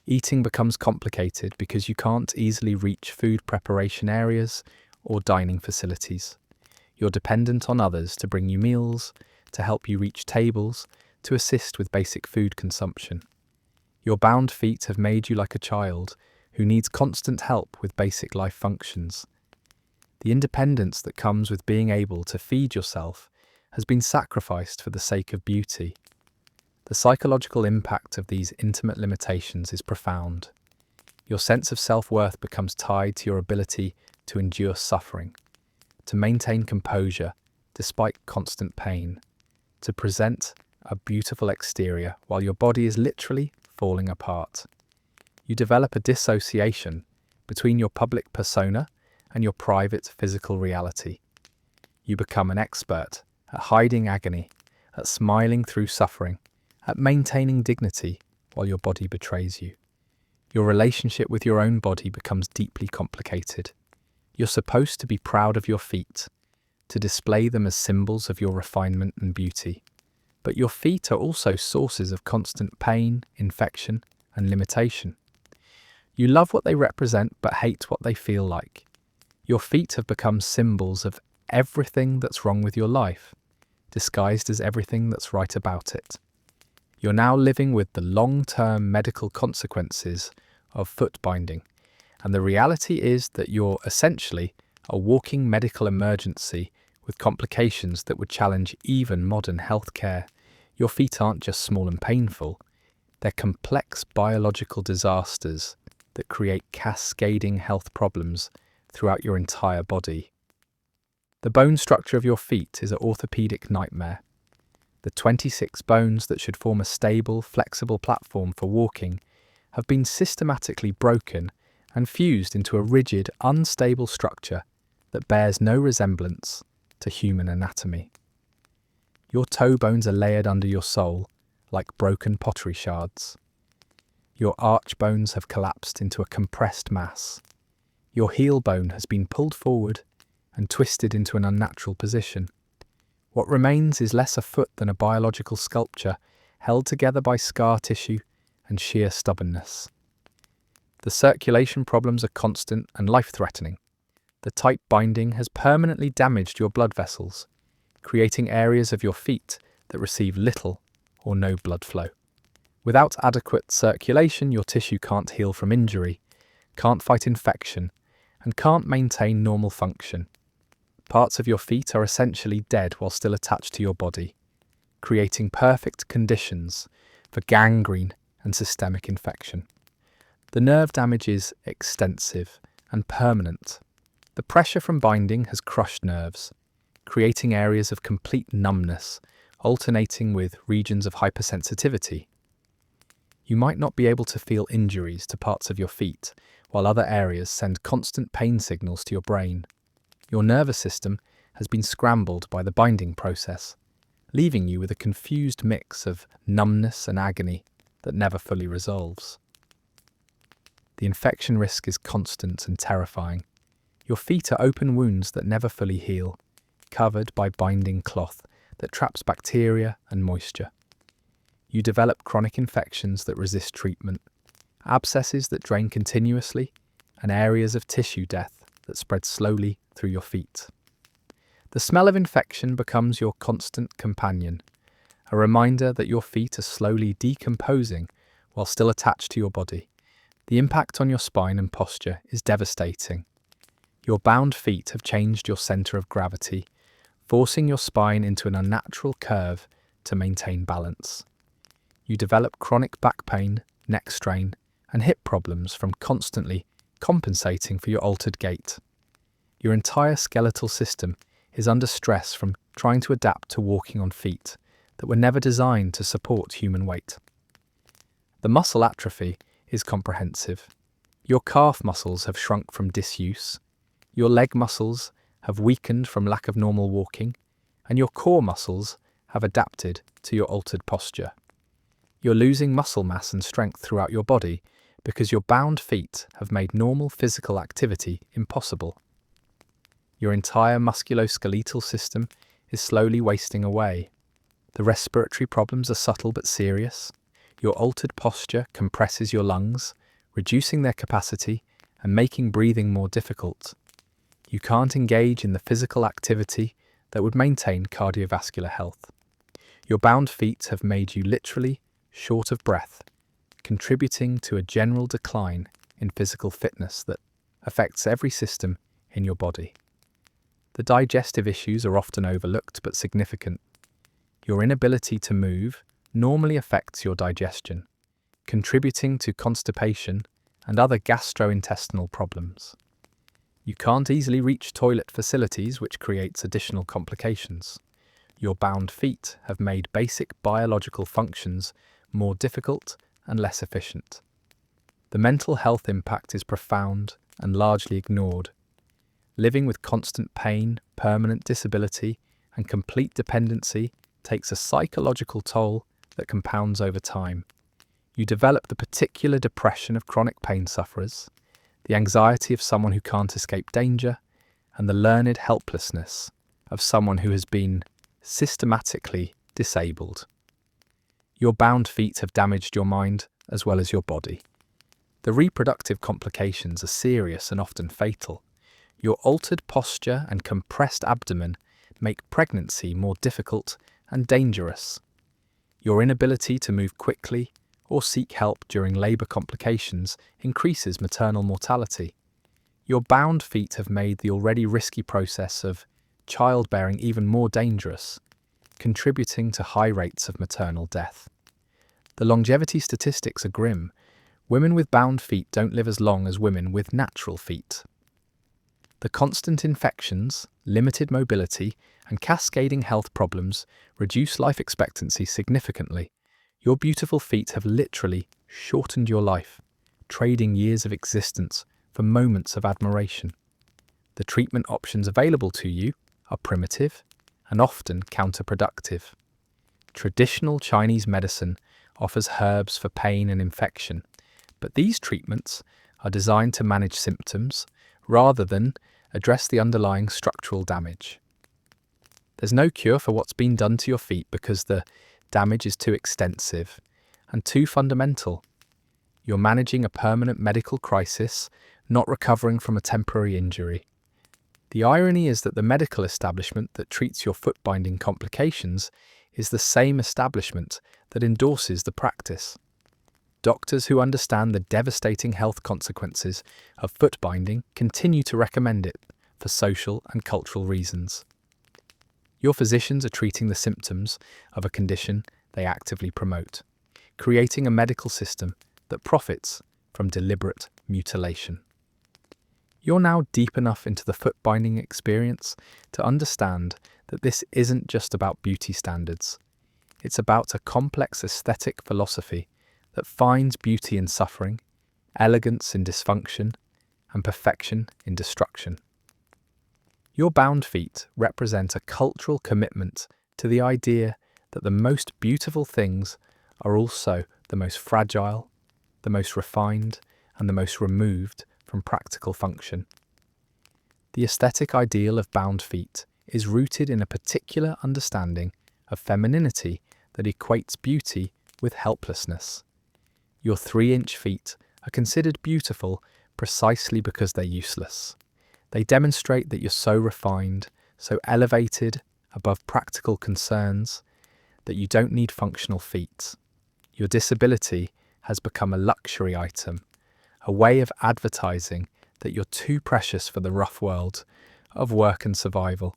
Eating becomes complicated because you can't easily reach food preparation areas or dining facilities. You're dependent on others to bring you meals, to help you reach tables, to assist with basic food consumption. Your bound feet have made you like a child who needs constant help with basic life functions. The independence that comes with being able to feed yourself has been sacrificed for the sake of beauty. The psychological impact of these intimate limitations is profound. Your sense of self-worth becomes tied to your ability to endure suffering, to maintain composure despite constant pain, to present a beautiful exterior while your body is literally falling apart. You develop a dissociation between your public persona and your private physical reality. You become an expert at hiding agony, at smiling through suffering, at maintaining dignity while your body betrays you. Your relationship with your own body becomes deeply complicated. You're supposed to be proud of your feet, to display them as symbols of your refinement and beauty. But your feet are also sources of constant pain, infection, and limitation. You love what they represent but hate what they feel like. Your feet have become symbols of everything that's wrong with your life, disguised as everything that's right about it. You're now living with the long-term medical consequences of foot binding, and the reality is that you're essentially a walking medical emergency with complications that would challenge even modern healthcare. Your feet aren't just small and painful, they're complex biological disasters that create cascading health problems throughout your entire body. The bone structure of your feet is an orthopedic nightmare. The 26 bones that should form a stable, flexible platform for walking have been systematically broken and fused into a rigid, unstable structure that bears no resemblance to human anatomy. Your toe bones are layered under your sole like broken pottery shards. Your arch bones have collapsed into a compressed mass. Your heel bone has been pulled forward and twisted into an unnatural position. What remains is less a foot than a biological sculpture held together by scar tissue and sheer stubbornness. The circulation problems are constant and life-threatening. The tight binding has permanently damaged your blood vessels, creating areas of your feet that receive little or no blood flow. Without adequate circulation, your tissue can't heal from injury, can't fight infection, and can't maintain normal function. Parts of your feet are essentially dead while still attached to your body, creating perfect conditions for gangrene and systemic infection. The nerve damage is extensive and permanent. The pressure from binding has crushed nerves, creating areas of complete numbness, alternating with regions of hypersensitivity. You might not be able to feel injuries to parts of your feet, while other areas send constant pain signals to your brain. Your nervous system has been scrambled by the binding process, leaving you with a confused mix of numbness and agony that never fully resolves. The infection risk is constant and terrifying. Your feet are open wounds that never fully heal, covered by binding cloth that traps bacteria and moisture. You develop chronic infections that resist treatment, abscesses that drain continuously, and areas of tissue death that spread slowly through your feet. The smell of infection becomes your constant companion, a reminder that your feet are slowly decomposing while still attached to your body. The impact on your spine and posture is devastating. Your bound feet have changed your center of gravity, forcing your spine into an unnatural curve to maintain balance. You develop chronic back pain, neck strain, and hip problems from constantly compensating for your altered gait. Your entire skeletal system is under stress from trying to adapt to walking on feet that were never designed to support human weight. The muscle atrophy is comprehensive. Your calf muscles have shrunk from disuse, your leg muscles have weakened from lack of normal walking, and your core muscles have adapted to your altered posture. You're losing muscle mass and strength throughout your body because your bound feet have made normal physical activity impossible. Your entire musculoskeletal system is slowly wasting away. The respiratory problems are subtle but serious. Your altered posture compresses your lungs, reducing their capacity and making breathing more difficult. You can't engage in the physical activity that would maintain cardiovascular health. Your bound feet have made you literally short of breath, contributing to a general decline in physical fitness that affects every system in your body. The digestive issues are often overlooked but significant. Your inability to move normally affects your digestion, contributing to constipation and other gastrointestinal problems. You can't easily reach toilet facilities, which creates additional complications. Your bound feet have made basic biological functions more difficult and less efficient. The mental health impact is profound and largely ignored. Living with constant pain, permanent disability, and complete dependency takes a psychological toll that compounds over time. You develop the particular depression of chronic pain sufferers, the anxiety of someone who can't escape danger, and the learned helplessness of someone who has been systematically disabled. Your bound feet have damaged your mind as well as your body. The reproductive complications are serious and often fatal. Your altered posture and compressed abdomen make pregnancy more difficult and dangerous. Your inability to move quickly or seek help during labour complications increases maternal mortality. Your bound feet have made the already risky process of childbearing even more dangerous, contributing to high rates of maternal death. The longevity statistics are grim. Women with bound feet don't live as long as women with natural feet. The constant infections, limited mobility, and cascading health problems reduce life expectancy significantly. Your beautiful feet have literally shortened your life, trading years of existence for moments of admiration. The treatment options available to you are primitive and often counterproductive. Traditional Chinese medicine offers herbs for pain and infection, but these treatments are designed to manage symptoms rather than address the underlying structural damage. There's no cure for what's been done to your feet because the damage is too extensive and too fundamental. You're managing a permanent medical crisis, not recovering from a temporary injury. The irony is that the medical establishment that treats your foot binding complications is the same establishment that endorses the practice. Doctors who understand the devastating health consequences of foot binding continue to recommend it for social and cultural reasons. Your physicians are treating the symptoms of a condition they actively promote, creating a medical system that profits from deliberate mutilation. You're now deep enough into the foot binding experience to understand that this isn't just about beauty standards. It's about a complex aesthetic philosophy that finds beauty in suffering, elegance in dysfunction, and perfection in destruction. Your bound feet represent a cultural commitment to the idea that the most beautiful things are also the most fragile, the most refined, and the most removed from practical function. The aesthetic ideal of bound feet is rooted in a particular understanding of femininity that equates beauty with helplessness. Your 3-inch feet are considered beautiful precisely because they're useless. They demonstrate that you're so refined, so elevated above practical concerns, that you don't need functional feet. Your disability has become a luxury item, a way of advertising that you're too precious for the rough world of work and survival.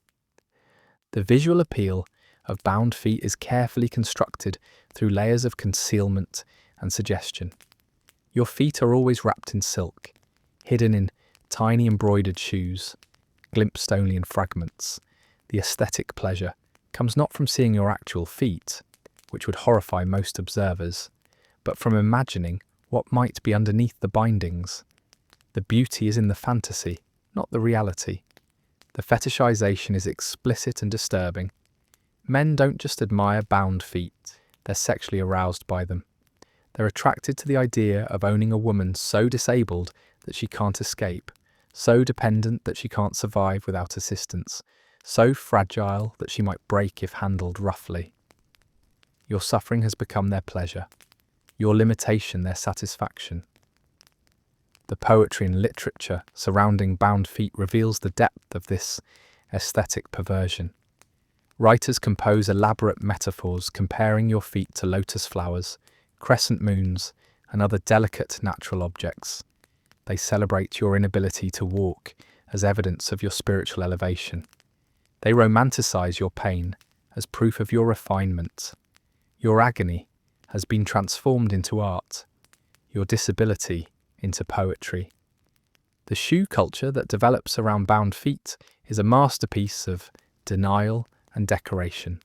The visual appeal of bound feet is carefully constructed through layers of concealment and suggestion. Your feet are always wrapped in silk, hidden in tiny embroidered shoes, glimpsed only in fragments. The aesthetic pleasure comes not from seeing your actual feet, which would horrify most observers, but from imagining what might be underneath the bindings. The beauty is in the fantasy, not the reality. The fetishization is explicit and disturbing. Men don't just admire bound feet, they're sexually aroused by them. They're attracted to the idea of owning a woman so disabled that she can't escape, so dependent that she can't survive without assistance, so fragile that she might break if handled roughly. Your suffering has become their pleasure, your limitation their satisfaction. The poetry and literature surrounding bound feet reveals the depth of this aesthetic perversion. Writers compose elaborate metaphors comparing your feet to lotus flowers, crescent moons, and other delicate natural objects. They celebrate your inability to walk as evidence of your spiritual elevation. They romanticize your pain as proof of your refinement. Your agony has been transformed into art, your disability into poetry. The shoe culture that develops around bound feet is a masterpiece of denial and decoration.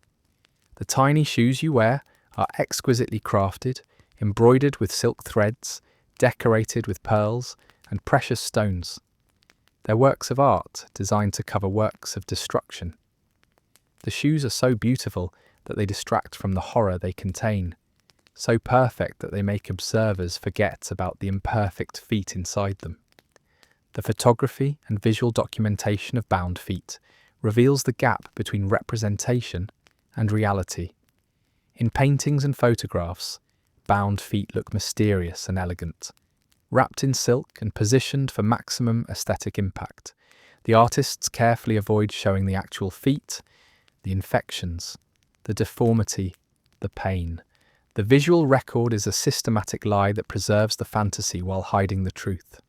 The tiny shoes you wear are exquisitely crafted, embroidered with silk threads, decorated with pearls and precious stones. They're works of art designed to cover works of destruction. The shoes are so beautiful that they distract from the horror they contain, so perfect that they make observers forget about the imperfect feet inside them. The photography and visual documentation of bound feet reveals the gap between representation and reality. In paintings and photographs, bound feet look mysterious and elegant. Wrapped in silk and positioned for maximum aesthetic impact, the artists carefully avoid showing the actual feet, the infections, the deformity, the pain. The visual record is a systematic lie that preserves the fantasy while hiding the truth.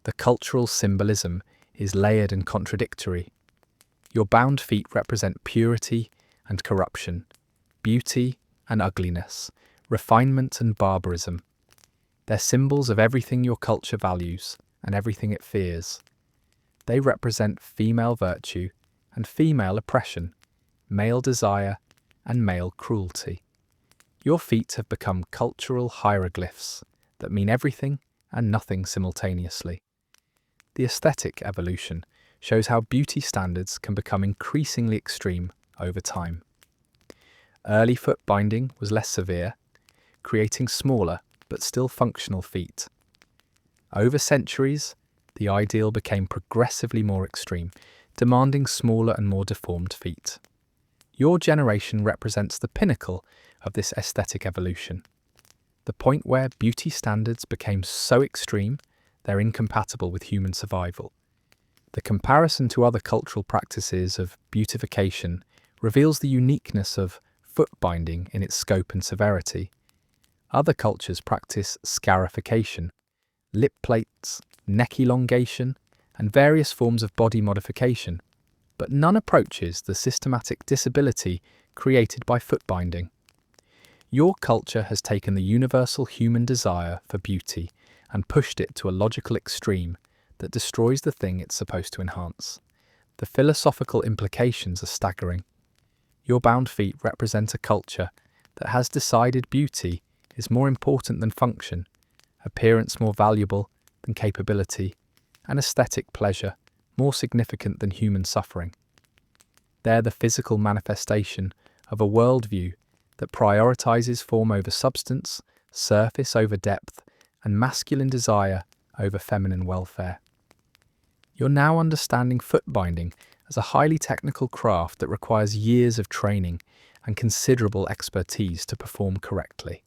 The cultural symbolism is layered and contradictory. Your bound feet represent purity and corruption, beauty and ugliness, refinement and barbarism. They're symbols of everything your culture values and everything it fears. They represent female virtue and female oppression, male desire and male cruelty. Your feet have become cultural hieroglyphs that mean everything and nothing simultaneously. The aesthetic evolution shows how beauty standards can become increasingly extreme over time. Early foot binding was less severe, creating smaller but still functional feet. Over centuries, the ideal became progressively more extreme, demanding smaller and more deformed feet. Your generation represents the pinnacle of this aesthetic evolution, the point where beauty standards became so extreme they're incompatible with human survival. The comparison to other cultural practices of beautification reveals the uniqueness of foot binding in its scope and severity. Other cultures practice scarification, lip plates, neck elongation, and various forms of body modification, but none approaches the systematic disability created by foot binding. Your culture has taken the universal human desire for beauty and pushed it to a logical extreme that destroys the thing it's supposed to enhance. The philosophical implications are staggering. Your bound feet represent a culture that has decided beauty is more important than function, appearance more valuable than capability, and aesthetic pleasure more significant than human suffering. They're the physical manifestation of a worldview that prioritizes form over substance, surface over depth, and masculine desire over feminine welfare. You're now understanding foot binding as a highly technical craft that requires years of training and considerable expertise to perform correctly.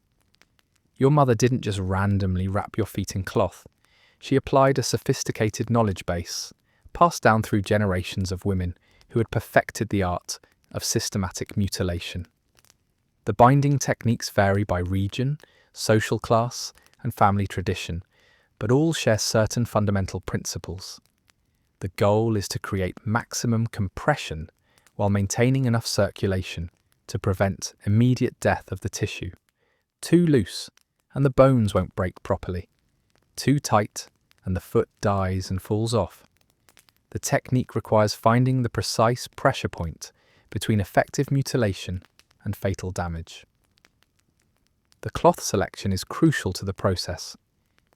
Your mother didn't just randomly wrap your feet in cloth. She applied a sophisticated knowledge base, passed down through generations of women who had perfected the art of systematic mutilation. The binding techniques vary by region, social class, and family tradition, but all share certain fundamental principles. The goal is to create maximum compression while maintaining enough circulation to prevent immediate death of the tissue. Too loose, and the bones won't break properly. Too tight, and the foot dies and falls off. The technique requires finding the precise pressure point between effective mutilation and fatal damage. The cloth selection is crucial to the process.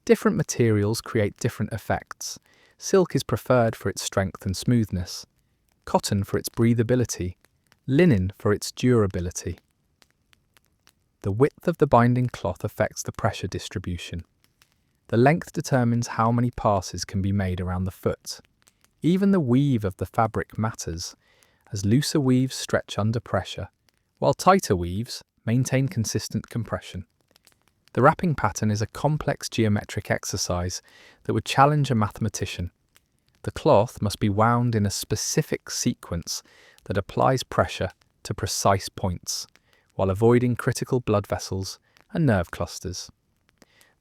Different materials create different effects. Silk is preferred for its strength and smoothness, cotton for its breathability, linen for its durability. The width of the binding cloth affects the pressure distribution. The length determines how many passes can be made around the foot. Even the weave of the fabric matters, as looser weaves stretch under pressure, while tighter weaves maintain consistent compression. The wrapping pattern is a complex geometric exercise that would challenge a mathematician. The cloth must be wound in a specific sequence that applies pressure to precise points, while avoiding critical blood vessels and nerve clusters.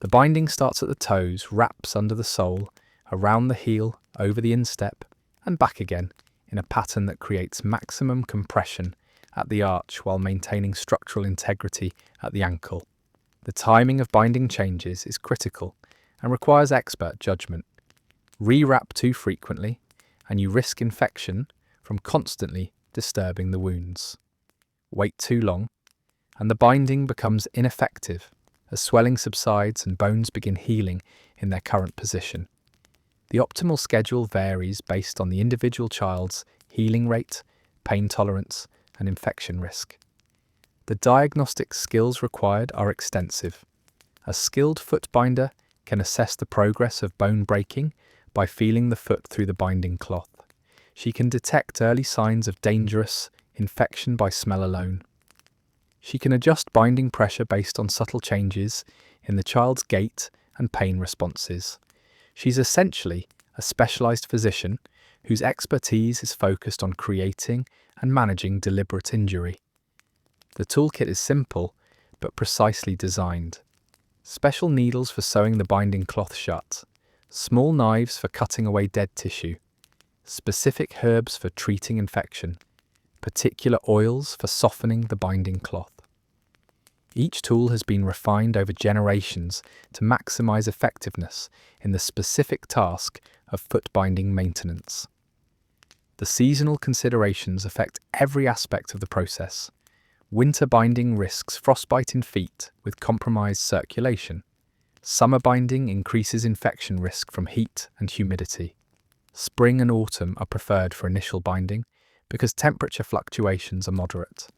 The binding starts at the toes, wraps under the sole, around the heel, over the instep, and back again in a pattern that creates maximum compression at the arch while maintaining structural integrity at the ankle. The timing of binding changes is critical and requires expert judgment. Rewrap too frequently, and you risk infection from constantly disturbing the wounds. Wait too long, and the binding becomes ineffective as swelling subsides and bones begin healing in their current position. The optimal schedule varies based on the individual child's healing rate, pain tolerance, and infection risk. The diagnostic skills required are extensive. A skilled foot binder can assess the progress of bone breaking by feeling the foot through the binding cloth. She can detect early signs of dangerous infection by smell alone. She can adjust binding pressure based on subtle changes in the child's gait and pain responses. She's essentially a specialized physician whose expertise is focused on creating and managing deliberate injury. The toolkit is simple, but precisely designed. Special needles for sewing the binding cloth shut, small knives for cutting away dead tissue, specific herbs for treating infection, particular oils for softening the binding cloth. Each tool has been refined over generations to maximize effectiveness in the specific task of foot binding maintenance. The seasonal considerations affect every aspect of the process. Winter binding risks frostbite in feet with compromised circulation. Summer binding increases infection risk from heat and humidity. Spring and autumn are preferred for initial binding because temperature fluctuations are moderate.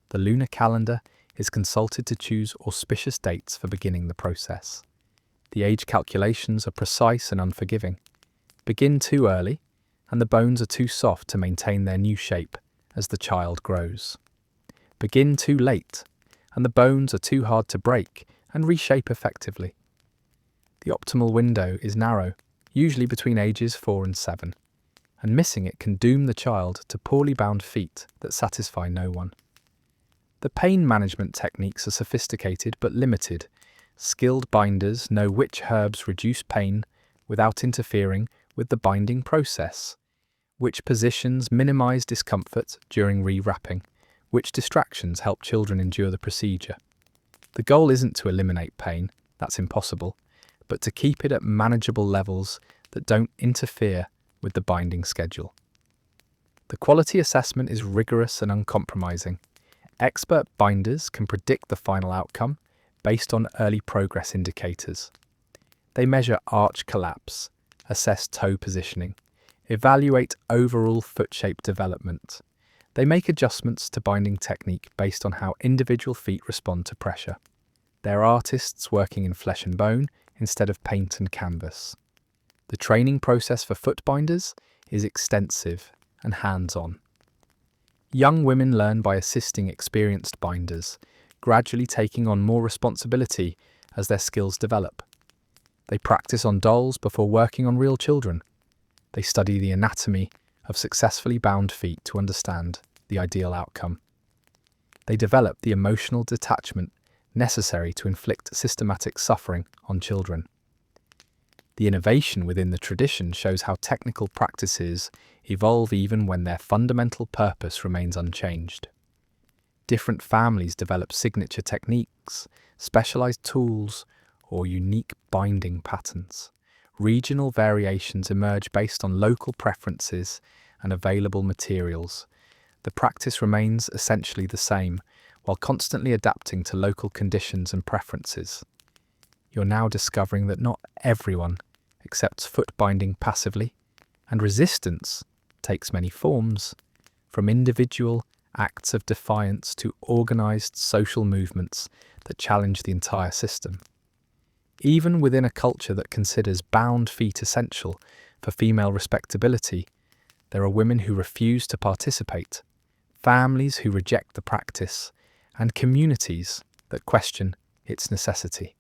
The lunar calendar is consulted to choose auspicious dates for beginning the process. The age calculations are precise and unforgiving. Begin too early, and the bones are too soft to maintain their new shape as the child grows. Begin too late, and the bones are too hard to break and reshape effectively. The optimal window is narrow, usually between ages 4 and 7, and missing it can doom the child to poorly bound feet that satisfy no one. The pain management techniques are sophisticated but limited. Skilled binders know which herbs reduce pain without interfering with the binding process, which positions minimize discomfort during rewrapping, which distractions help children endure the procedure. The goal isn't to eliminate pain, that's impossible, but to keep it at manageable levels that don't interfere with the binding schedule. The quality assessment is rigorous and uncompromising. Expert binders can predict the final outcome based on early progress indicators. They measure arch collapse, assess toe positioning, evaluate overall foot shape development. They make adjustments to binding technique based on how individual feet respond to pressure. They're artists working in flesh and bone instead of paint and canvas. The training process for foot binders is extensive and hands-on. Young women learn by assisting experienced binders, gradually taking on more responsibility as their skills develop. They practice on dolls before working on real children. They study the anatomy of successfully bound feet to understand the ideal outcome. They develop the emotional detachment necessary to inflict systematic suffering on children. The innovation within the tradition shows how technical practices evolve even when their fundamental purpose remains unchanged. Different families develop signature techniques, specialized tools, or unique binding patterns. Regional variations emerge based on local preferences and available materials. The practice remains essentially the same, while constantly adapting to local conditions and preferences. You're now discovering that not everyone accepts foot binding passively, and resistance takes many forms, from individual acts of defiance to organized social movements that challenge the entire system. Even within a culture that considers bound feet essential for female respectability, there are women who refuse to participate, families who reject the practice, and communities that question its necessity.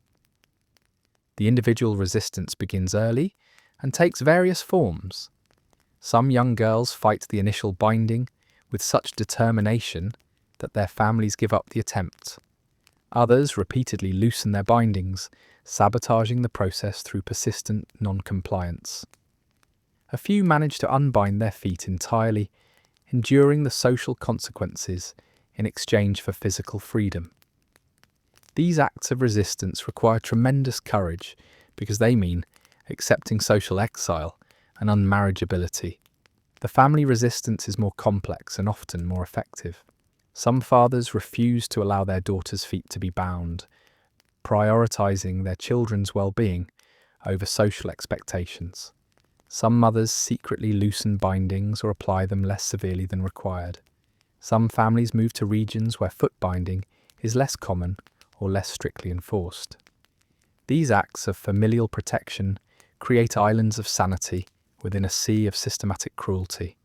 The individual resistance begins early and takes various forms. Some young girls fight the initial binding with such determination that their families give up the attempt. Others repeatedly loosen their bindings, sabotaging the process through persistent non-compliance. A few manage to unbind their feet entirely, enduring the social consequences in exchange for physical freedom. These acts of resistance require tremendous courage because they mean accepting social exile and unmarriageability. The family resistance is more complex and often more effective. Some fathers refuse to allow their daughters' feet to be bound, prioritizing their children's well-being over social expectations. Some mothers secretly loosen bindings or apply them less severely than required. Some families move to regions where foot binding is less common or less strictly enforced. These acts of familial protection create islands of sanity within a sea of systematic cruelty.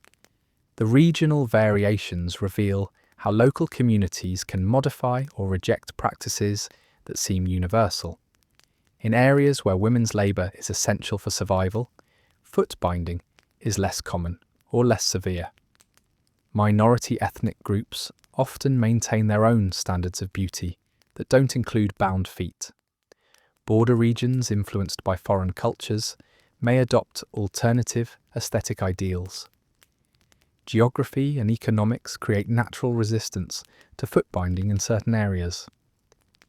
The regional variations reveal how local communities can modify or reject practices that seem universal. In areas where women's labour is essential for survival, foot binding is less common or less severe. Minority ethnic groups often maintain their own standards of beauty that don't include bound feet. Border regions influenced by foreign cultures may adopt alternative aesthetic ideals. Geography and economics create natural resistance to foot binding in certain areas.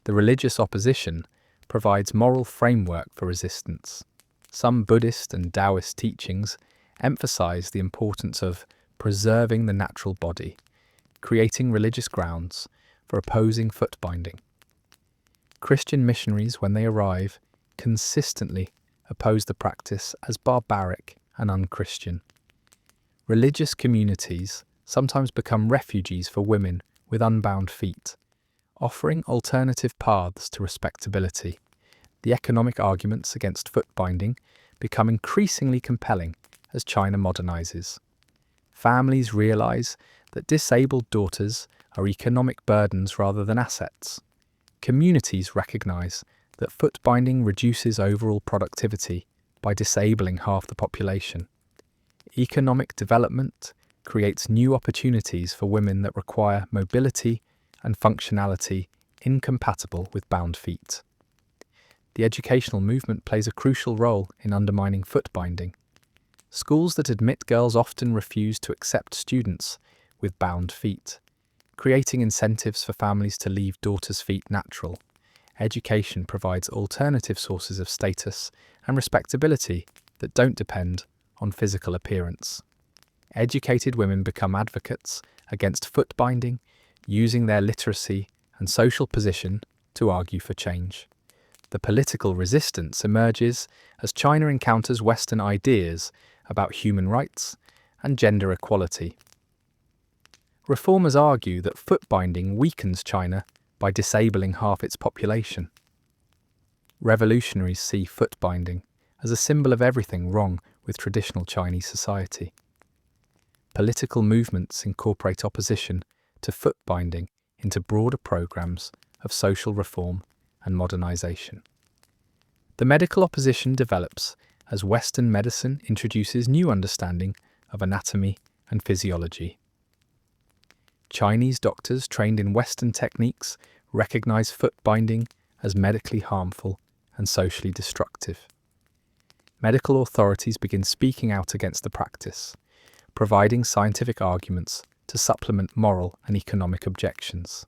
The religious opposition provides moral framework for resistance. Some Buddhist and Taoist teachings emphasize the importance of preserving the natural body, creating religious grounds for opposing foot binding. Christian missionaries, when they arrive, consistently oppose the practice as barbaric and unchristian. Religious communities sometimes become refuges for women with unbound feet, offering alternative paths to respectability. The economic arguments against foot binding become increasingly compelling as China modernizes. Families realize that disabled daughters are economic burdens rather than assets. Communities recognize that foot binding reduces overall productivity by disabling half the population. Economic development creates new opportunities for women that require mobility and functionality incompatible with bound feet. The educational movement plays a crucial role in undermining foot binding. Schools that admit girls often refuse to accept students with bound feet, creating incentives for families to leave daughters' feet natural. Education provides alternative sources of status and respectability that don't depend on physical appearance. Educated women become advocates against foot binding, using their literacy and social position to to argue for change. The political resistance emerges as China encounters Western ideas about human rights and gender equality. Reformers argue that foot binding weakens China by disabling half its population. Revolutionaries see foot binding as a symbol of everything wrong with traditional Chinese society. Political movements incorporate opposition to foot binding into broader programs of social reform and modernization. The medical opposition develops as Western medicine introduces new understanding of anatomy and physiology. Chinese doctors trained in Western techniques recognize foot binding as medically harmful and socially destructive. Medical authorities begin speaking out against the practice, providing scientific arguments to supplement moral and economic objections.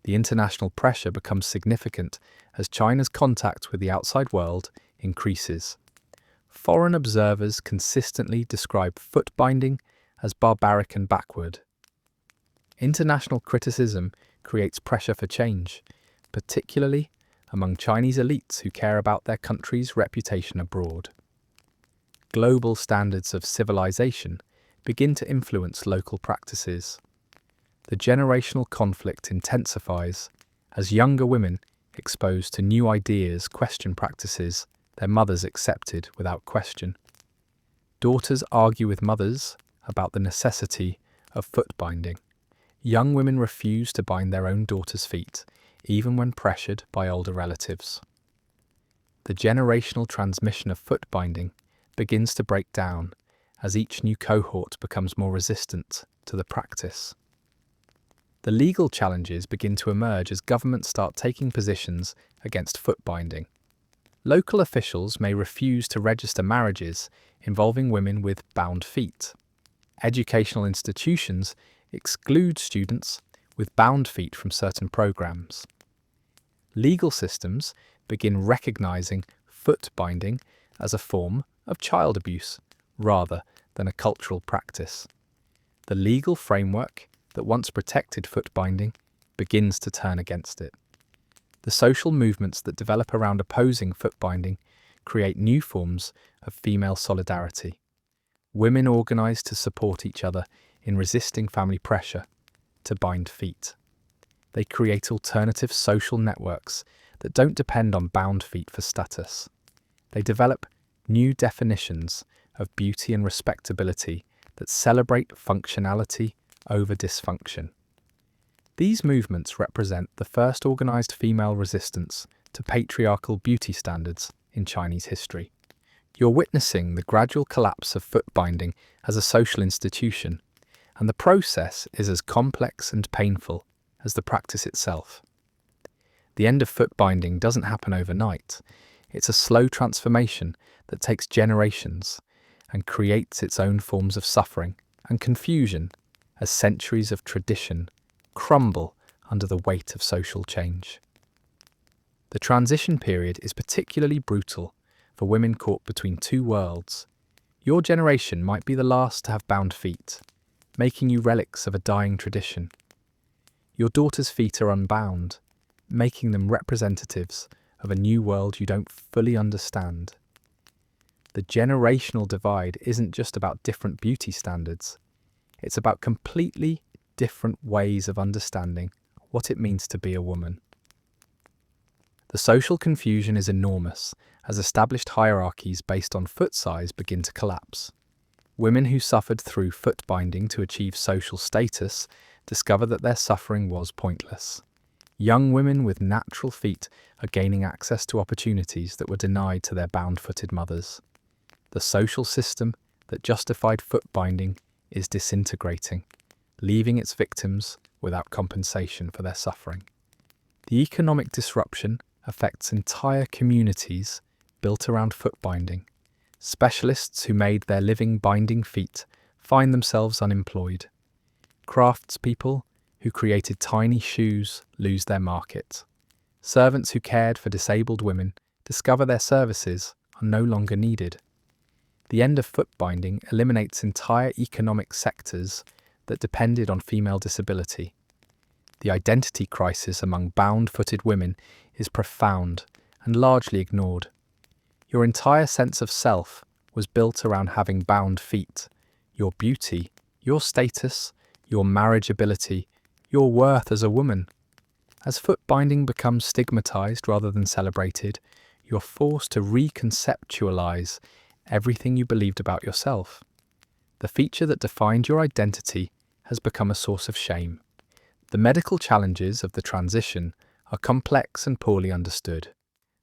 The international pressure becomes significant as China's contact with the outside world increases. Foreign observers consistently describe foot binding as barbaric and backward. International criticism creates pressure for change, particularly among Chinese elites who care about their country's reputation abroad. Global standards of civilization begin to influence local practices. The generational conflict intensifies as younger women exposed to new ideas question practices their mothers accepted without question. Daughters argue with mothers about the necessity of foot binding. Young women refuse to bind their own daughters' feet, even when pressured by older relatives. The generational transmission of foot binding begins to break down as each new cohort becomes more resistant to the practice. The legal challenges begin to emerge as governments start taking positions against foot binding. Local officials may refuse to register marriages involving women with bound feet. Educational institutions exclude students with bound feet from certain programs. Legal systems begin recognizing foot binding as a form of child abuse rather than a cultural practice. The legal framework that once protected foot binding begins to turn against it. The social movements that develop around opposing foot binding create new forms of female solidarity. Women organize to support each other in resisting family pressure to bind feet. They create alternative social networks that don't depend on bound feet for status. They develop new definitions of beauty and respectability that celebrate functionality over dysfunction. These movements represent the first organized female resistance to patriarchal beauty standards in Chinese history. You're witnessing the gradual collapse of foot binding as a social institution, and the process is as complex and painful as the practice itself. The end of foot binding doesn't happen overnight. It's a slow transformation that takes generations and creates its own forms of suffering and confusion as centuries of tradition crumble under the weight of social change. The transition period is particularly brutal for women caught between two worlds. Your generation might be the last to have bound feet, making you relics of a dying tradition. Your daughter's feet are unbound, making them representatives of a new world you don't fully understand. The generational divide isn't just about different beauty standards. It's about completely different ways of understanding what it means to be a woman. The social confusion is enormous as established hierarchies based on foot size begin to collapse. Women who suffered through foot binding to achieve social status discover that their suffering was pointless. Young women with natural feet are gaining access to opportunities that were denied to their bound-footed mothers. The social system that justified foot binding is disintegrating, leaving its victims without compensation for their suffering. The economic disruption affects entire communities built around foot binding. Specialists who made their living binding feet find themselves unemployed. Craftspeople who created tiny shoes lose their market. Servants who cared for disabled women discover their services are no longer needed. The end of foot binding eliminates entire economic sectors that depended on female disability. The identity crisis among bound-footed women is profound and largely ignored. Your entire sense of self was built around having bound feet. Your beauty, your status, your marriageability, your worth as a woman. As foot binding becomes stigmatized rather than celebrated, you're forced to reconceptualize everything you believed about yourself. The feature that defined your identity has become a source of shame. The medical challenges of the transition are complex and poorly understood.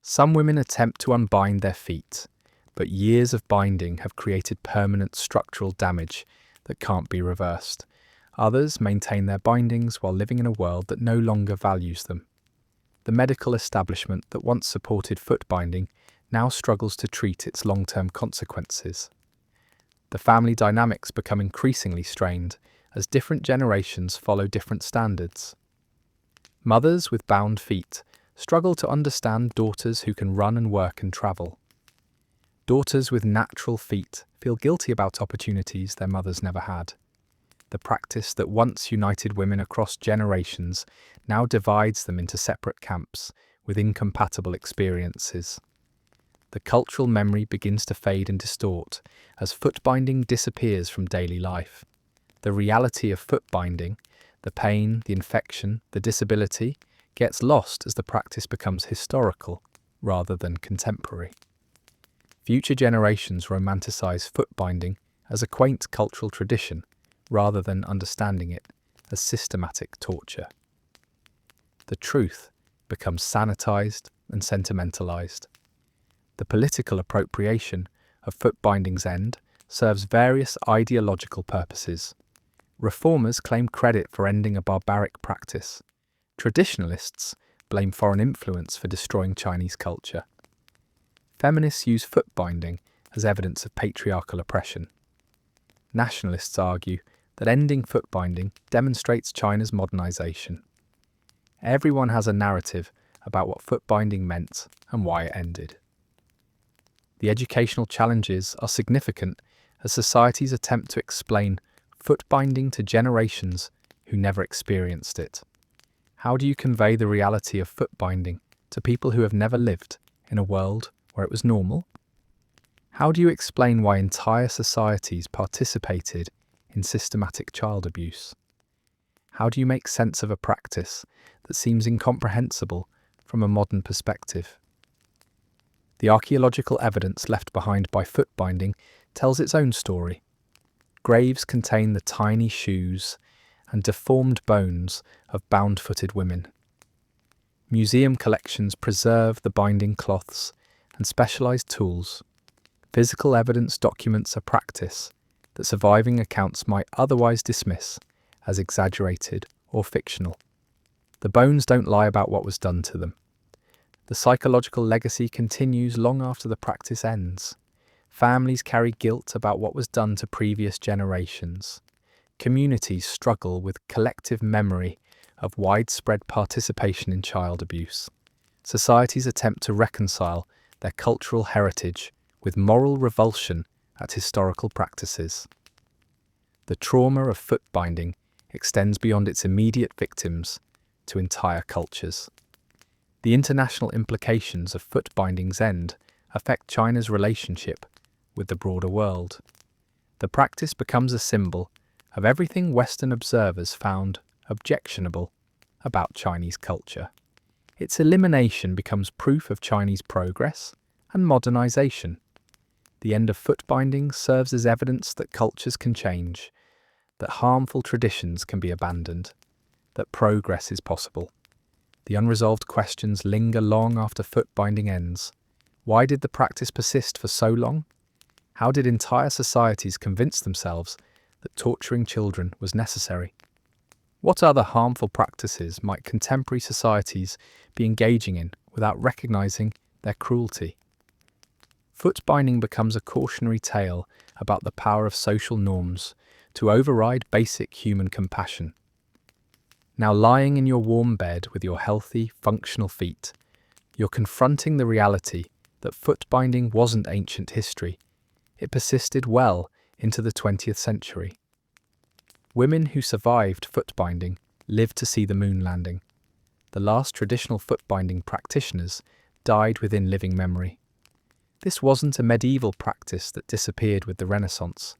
Some women attempt to unbind their feet, but years of binding have created permanent structural damage that can't be reversed. Others maintain their bindings while living in a world that no longer values them. The medical establishment that once supported foot binding now struggles to treat its long-term consequences. The family dynamics become increasingly strained as different generations follow different standards. Mothers with bound feet struggle to understand daughters who can run and work and travel. Daughters with natural feet feel guilty about opportunities their mothers never had. The practice that once united women across generations now divides them into separate camps with incompatible experiences. The cultural memory begins to fade and distort as foot binding disappears from daily life. The reality of foot binding, the pain, the infection, the disability, gets lost as the practice becomes historical rather than contemporary. Future generations romanticize foot binding as a quaint cultural tradition rather than understanding it as systematic torture. The truth becomes sanitized and sentimentalized. The political appropriation of foot binding's end serves various ideological purposes. Reformers claim credit for ending a barbaric practice. Traditionalists blame foreign influence for destroying Chinese culture. Feminists use foot binding as evidence of patriarchal oppression. Nationalists argue that ending foot binding demonstrates China's modernization. Everyone has a narrative about what foot binding meant and why it ended. The educational challenges are significant as societies attempt to explain foot binding to generations who never experienced it. How do you convey the reality of foot binding to people who have never lived in a world where it was normal? How do you explain why entire societies participated in systematic child abuse? How do you make sense of a practice that seems incomprehensible from a modern perspective? The archaeological evidence left behind by foot binding tells its own story. Graves contain the tiny shoes and deformed bones of bound-footed women. Museum collections preserve the binding cloths and specialized tools. Physical evidence documents a practice that surviving accounts might otherwise dismiss as exaggerated or fictional. The bones don't lie about what was done to them. The psychological legacy continues long after the practice ends. Families carry guilt about what was done to previous generations. Communities struggle with collective memory of widespread participation in child abuse. Societies attempt to reconcile their cultural heritage with moral revulsion at historical practices. The trauma of foot binding extends beyond its immediate victims to entire cultures. The international implications of foot binding's end affect China's relationship with the broader world. The practice becomes a symbol of everything Western observers found objectionable about Chinese culture. Its elimination becomes proof of Chinese progress and modernization. The end of foot binding serves as evidence that cultures can change, that harmful traditions can be abandoned, that progress is possible. The unresolved questions linger long after foot binding ends. Why did the practice persist for so long? How did entire societies convince themselves that torturing children was necessary? What other harmful practices might contemporary societies be engaging in without recognizing their cruelty? Foot binding becomes a cautionary tale about the power of social norms to override basic human compassion. Now lying in your warm bed with your healthy, functional feet, you're confronting the reality that foot binding wasn't ancient history. It persisted well into the 20th century. Women who survived foot binding lived to see the moon landing. The last traditional foot binding practitioners died within living memory. This wasn't a medieval practice that disappeared with the Renaissance.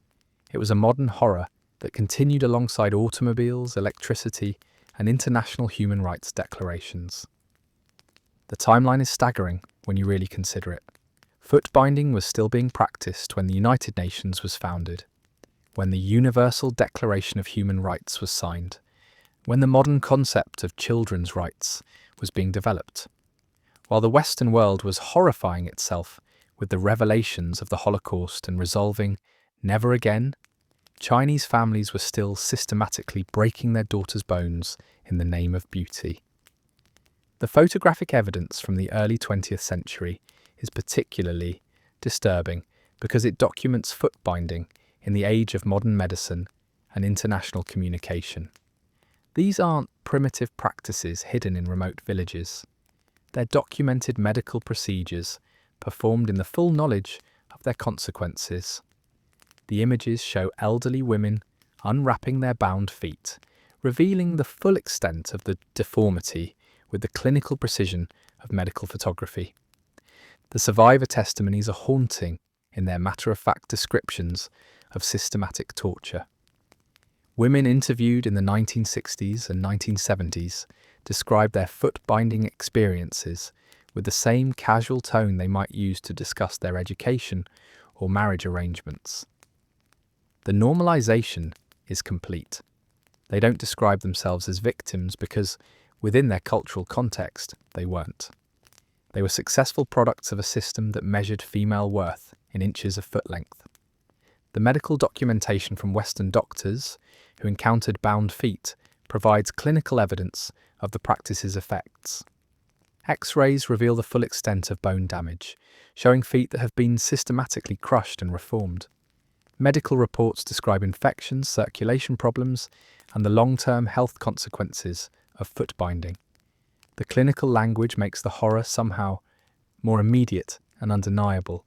It was a modern horror that continued alongside automobiles, electricity, and international human rights declarations. The timeline is staggering when you really consider it. Foot binding was still being practiced when the United Nations was founded, when the Universal Declaration of Human Rights was signed, when the modern concept of children's rights was being developed, while the Western world was horrifying itself with the revelations of the Holocaust and resolving never again. Chinese families were still systematically breaking their daughters' bones in the name of beauty. The photographic evidence from the early 20th century is particularly disturbing because it documents foot binding in the age of modern medicine and international communication. These aren't primitive practices hidden in remote villages. They're documented medical procedures performed in the full knowledge of their consequences. The images show elderly women unwrapping their bound feet, revealing the full extent of the deformity with the clinical precision of medical photography. The survivor testimonies are haunting in their matter-of-fact descriptions of systematic torture. Women interviewed in the 1960s and 1970s described their foot-binding experiences with the same casual tone they might use to discuss their education or marriage arrangements. The normalization is complete. They don't describe themselves as victims because, within their cultural context, they weren't. They were successful products of a system that measured female worth in inches of foot length. The medical documentation from Western doctors who encountered bound feet provides clinical evidence of the practice's effects. X-rays reveal the full extent of bone damage, showing feet that have been systematically crushed and reformed. Medical reports describe infections, circulation problems, and the long-term health consequences of foot binding. The clinical language makes the horror somehow more immediate and undeniable.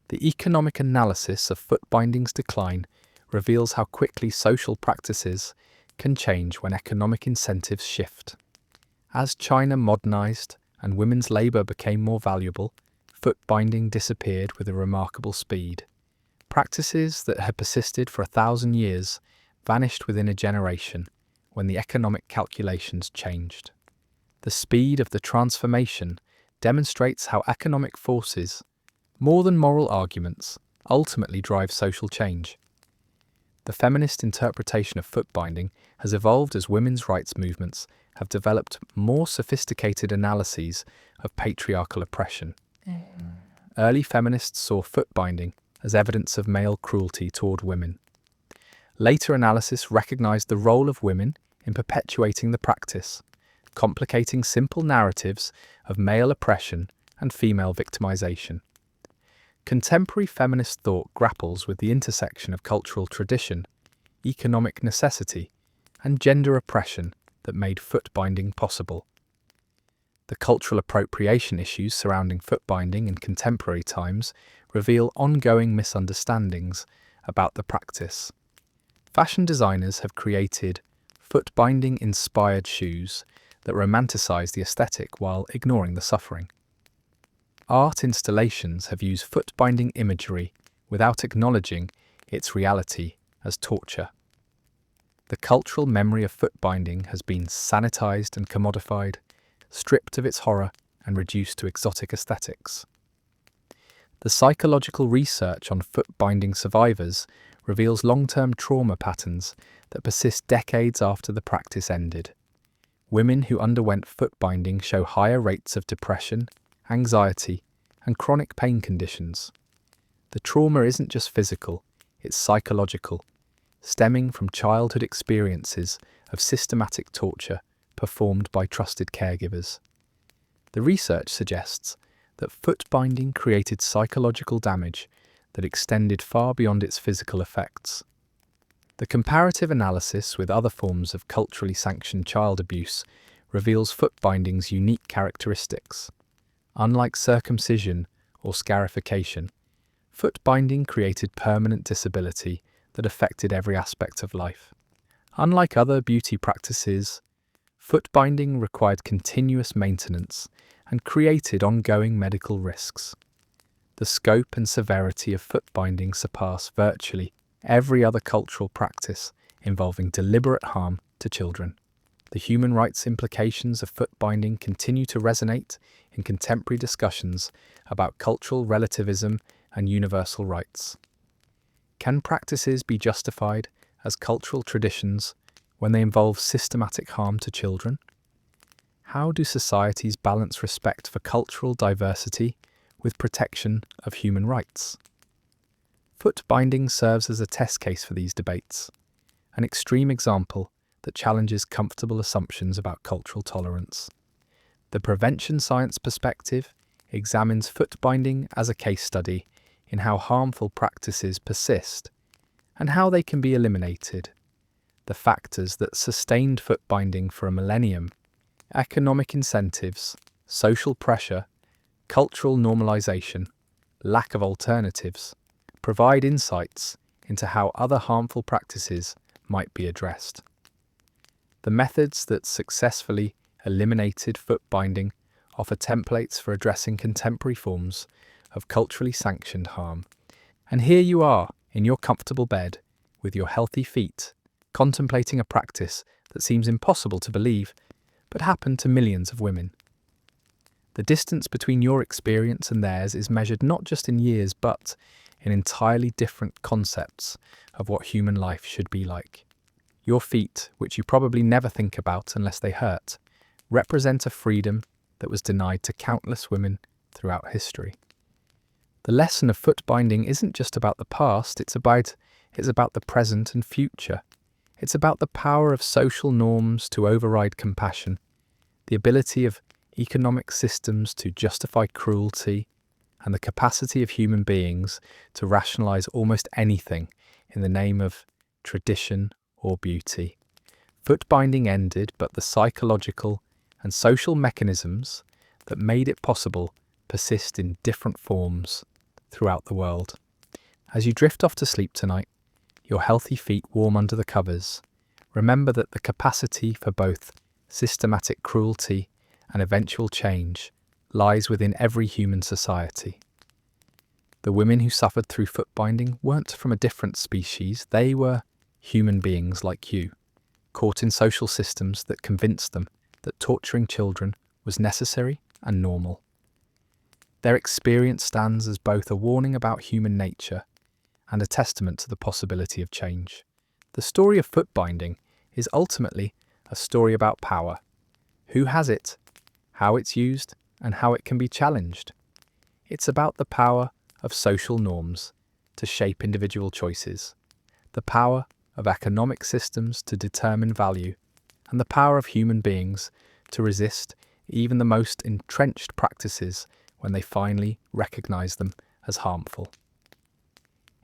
The economic analysis of foot binding's decline reveals how quickly social practices can change when economic incentives shift. As China modernized and women's labor became more valuable, foot binding disappeared with a remarkable speed. Practices that had persisted for 1,000 years vanished within a generation when the economic calculations changed. The speed of the transformation demonstrates how economic forces, more than moral arguments, ultimately drive social change. The feminist interpretation of foot binding has evolved as women's rights movements have developed more sophisticated analyses of patriarchal oppression. Early feminists saw foot binding as evidence of male cruelty toward women. Later analysis recognized the role of women in perpetuating the practice, complicating simple narratives of male oppression and female victimization. Contemporary feminist thought grapples with the intersection of cultural tradition, economic necessity, and gender oppression that made foot binding possible. The cultural appropriation issues surrounding foot binding in contemporary times reveal ongoing misunderstandings about the practice. Fashion designers have created foot binding inspired shoes that romanticize the aesthetic while ignoring the suffering. Art installations have used foot binding imagery without acknowledging its reality as torture. The cultural memory of foot binding has been sanitized and commodified, stripped of its horror and reduced to exotic aesthetics. The psychological research on foot binding survivors reveals long-term trauma patterns that persist decades after the practice ended. Women who underwent foot binding show higher rates of depression, anxiety, and chronic pain conditions. The trauma isn't just physical, it's psychological, stemming from childhood experiences of systematic torture performed by trusted caregivers. The research suggests that foot binding created psychological damage that extended far beyond its physical effects. The comparative analysis with other forms of culturally sanctioned child abuse reveals foot binding's unique characteristics. Unlike circumcision or scarification, foot binding created permanent disability that affected every aspect of life. Unlike other beauty practices, Foot binding required continuous maintenance and created ongoing medical risks. The scope and severity of foot binding surpass virtually every other cultural practice involving deliberate harm to children. The human rights implications of foot binding continue to resonate in contemporary discussions about cultural relativism and universal rights. Can practices be justified as cultural traditions when they involve systematic harm to children? How do societies balance respect for cultural diversity with protection of human rights? Foot binding serves as a test case for these debates, an extreme example that challenges comfortable assumptions about cultural tolerance. The prevention science perspective examines foot binding as a case study in how harmful practices persist and how they can be eliminated. The factors that sustained foot binding for a millennium: economic incentives, social pressure, cultural normalization, lack of alternatives, provide insights into how other harmful practices might be addressed. The methods that successfully eliminated foot binding offer templates for addressing contemporary forms of culturally sanctioned harm. And here you are, in your comfortable bed, with your healthy feet, contemplating a practice that seems impossible to believe, but happened to millions of women. The distance between your experience and theirs is measured not just in years, but in entirely different concepts of what human life should be like. Your feet, which you probably never think about unless they hurt, represent a freedom that was denied to countless women throughout history. The lesson of foot binding isn't just about the past, it's about the present and future. It's about the power of social norms to override compassion, the ability of economic systems to justify cruelty, and the capacity of human beings to rationalize almost anything in the name of tradition or beauty. Foot binding ended, but the psychological and social mechanisms that made it possible persist in different forms throughout the world. As you drift off to sleep tonight, your healthy feet warm under the covers, remember that the capacity for both systematic cruelty and eventual change lies within every human society. The women who suffered through foot binding weren't from a different species, they were human beings like you, caught in social systems that convinced them that torturing children was necessary and normal. Their experience stands as both a warning about human nature and a testament to the possibility of change. The story of foot binding is ultimately a story about power. Who has it, how it's used, and how it can be challenged. It's about the power of social norms to shape individual choices, the power of economic systems to determine value, and the power of human beings to resist even the most entrenched practices when they finally recognize them as harmful.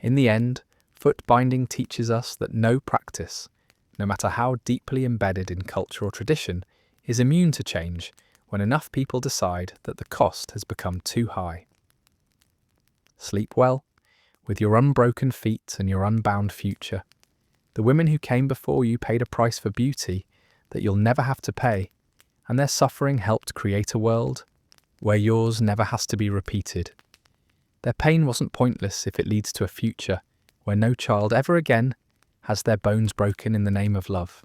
In the end, foot binding teaches us that no practice, no matter how deeply embedded in culture or tradition, is immune to change when enough people decide that the cost has become too high. Sleep well, with your unbroken feet and your unbound future. The women who came before you paid a price for beauty that you'll never have to pay, and their suffering helped create a world where yours never has to be repeated. Their pain wasn't pointless if it leads to a future where no child ever again has their bones broken in the name of love.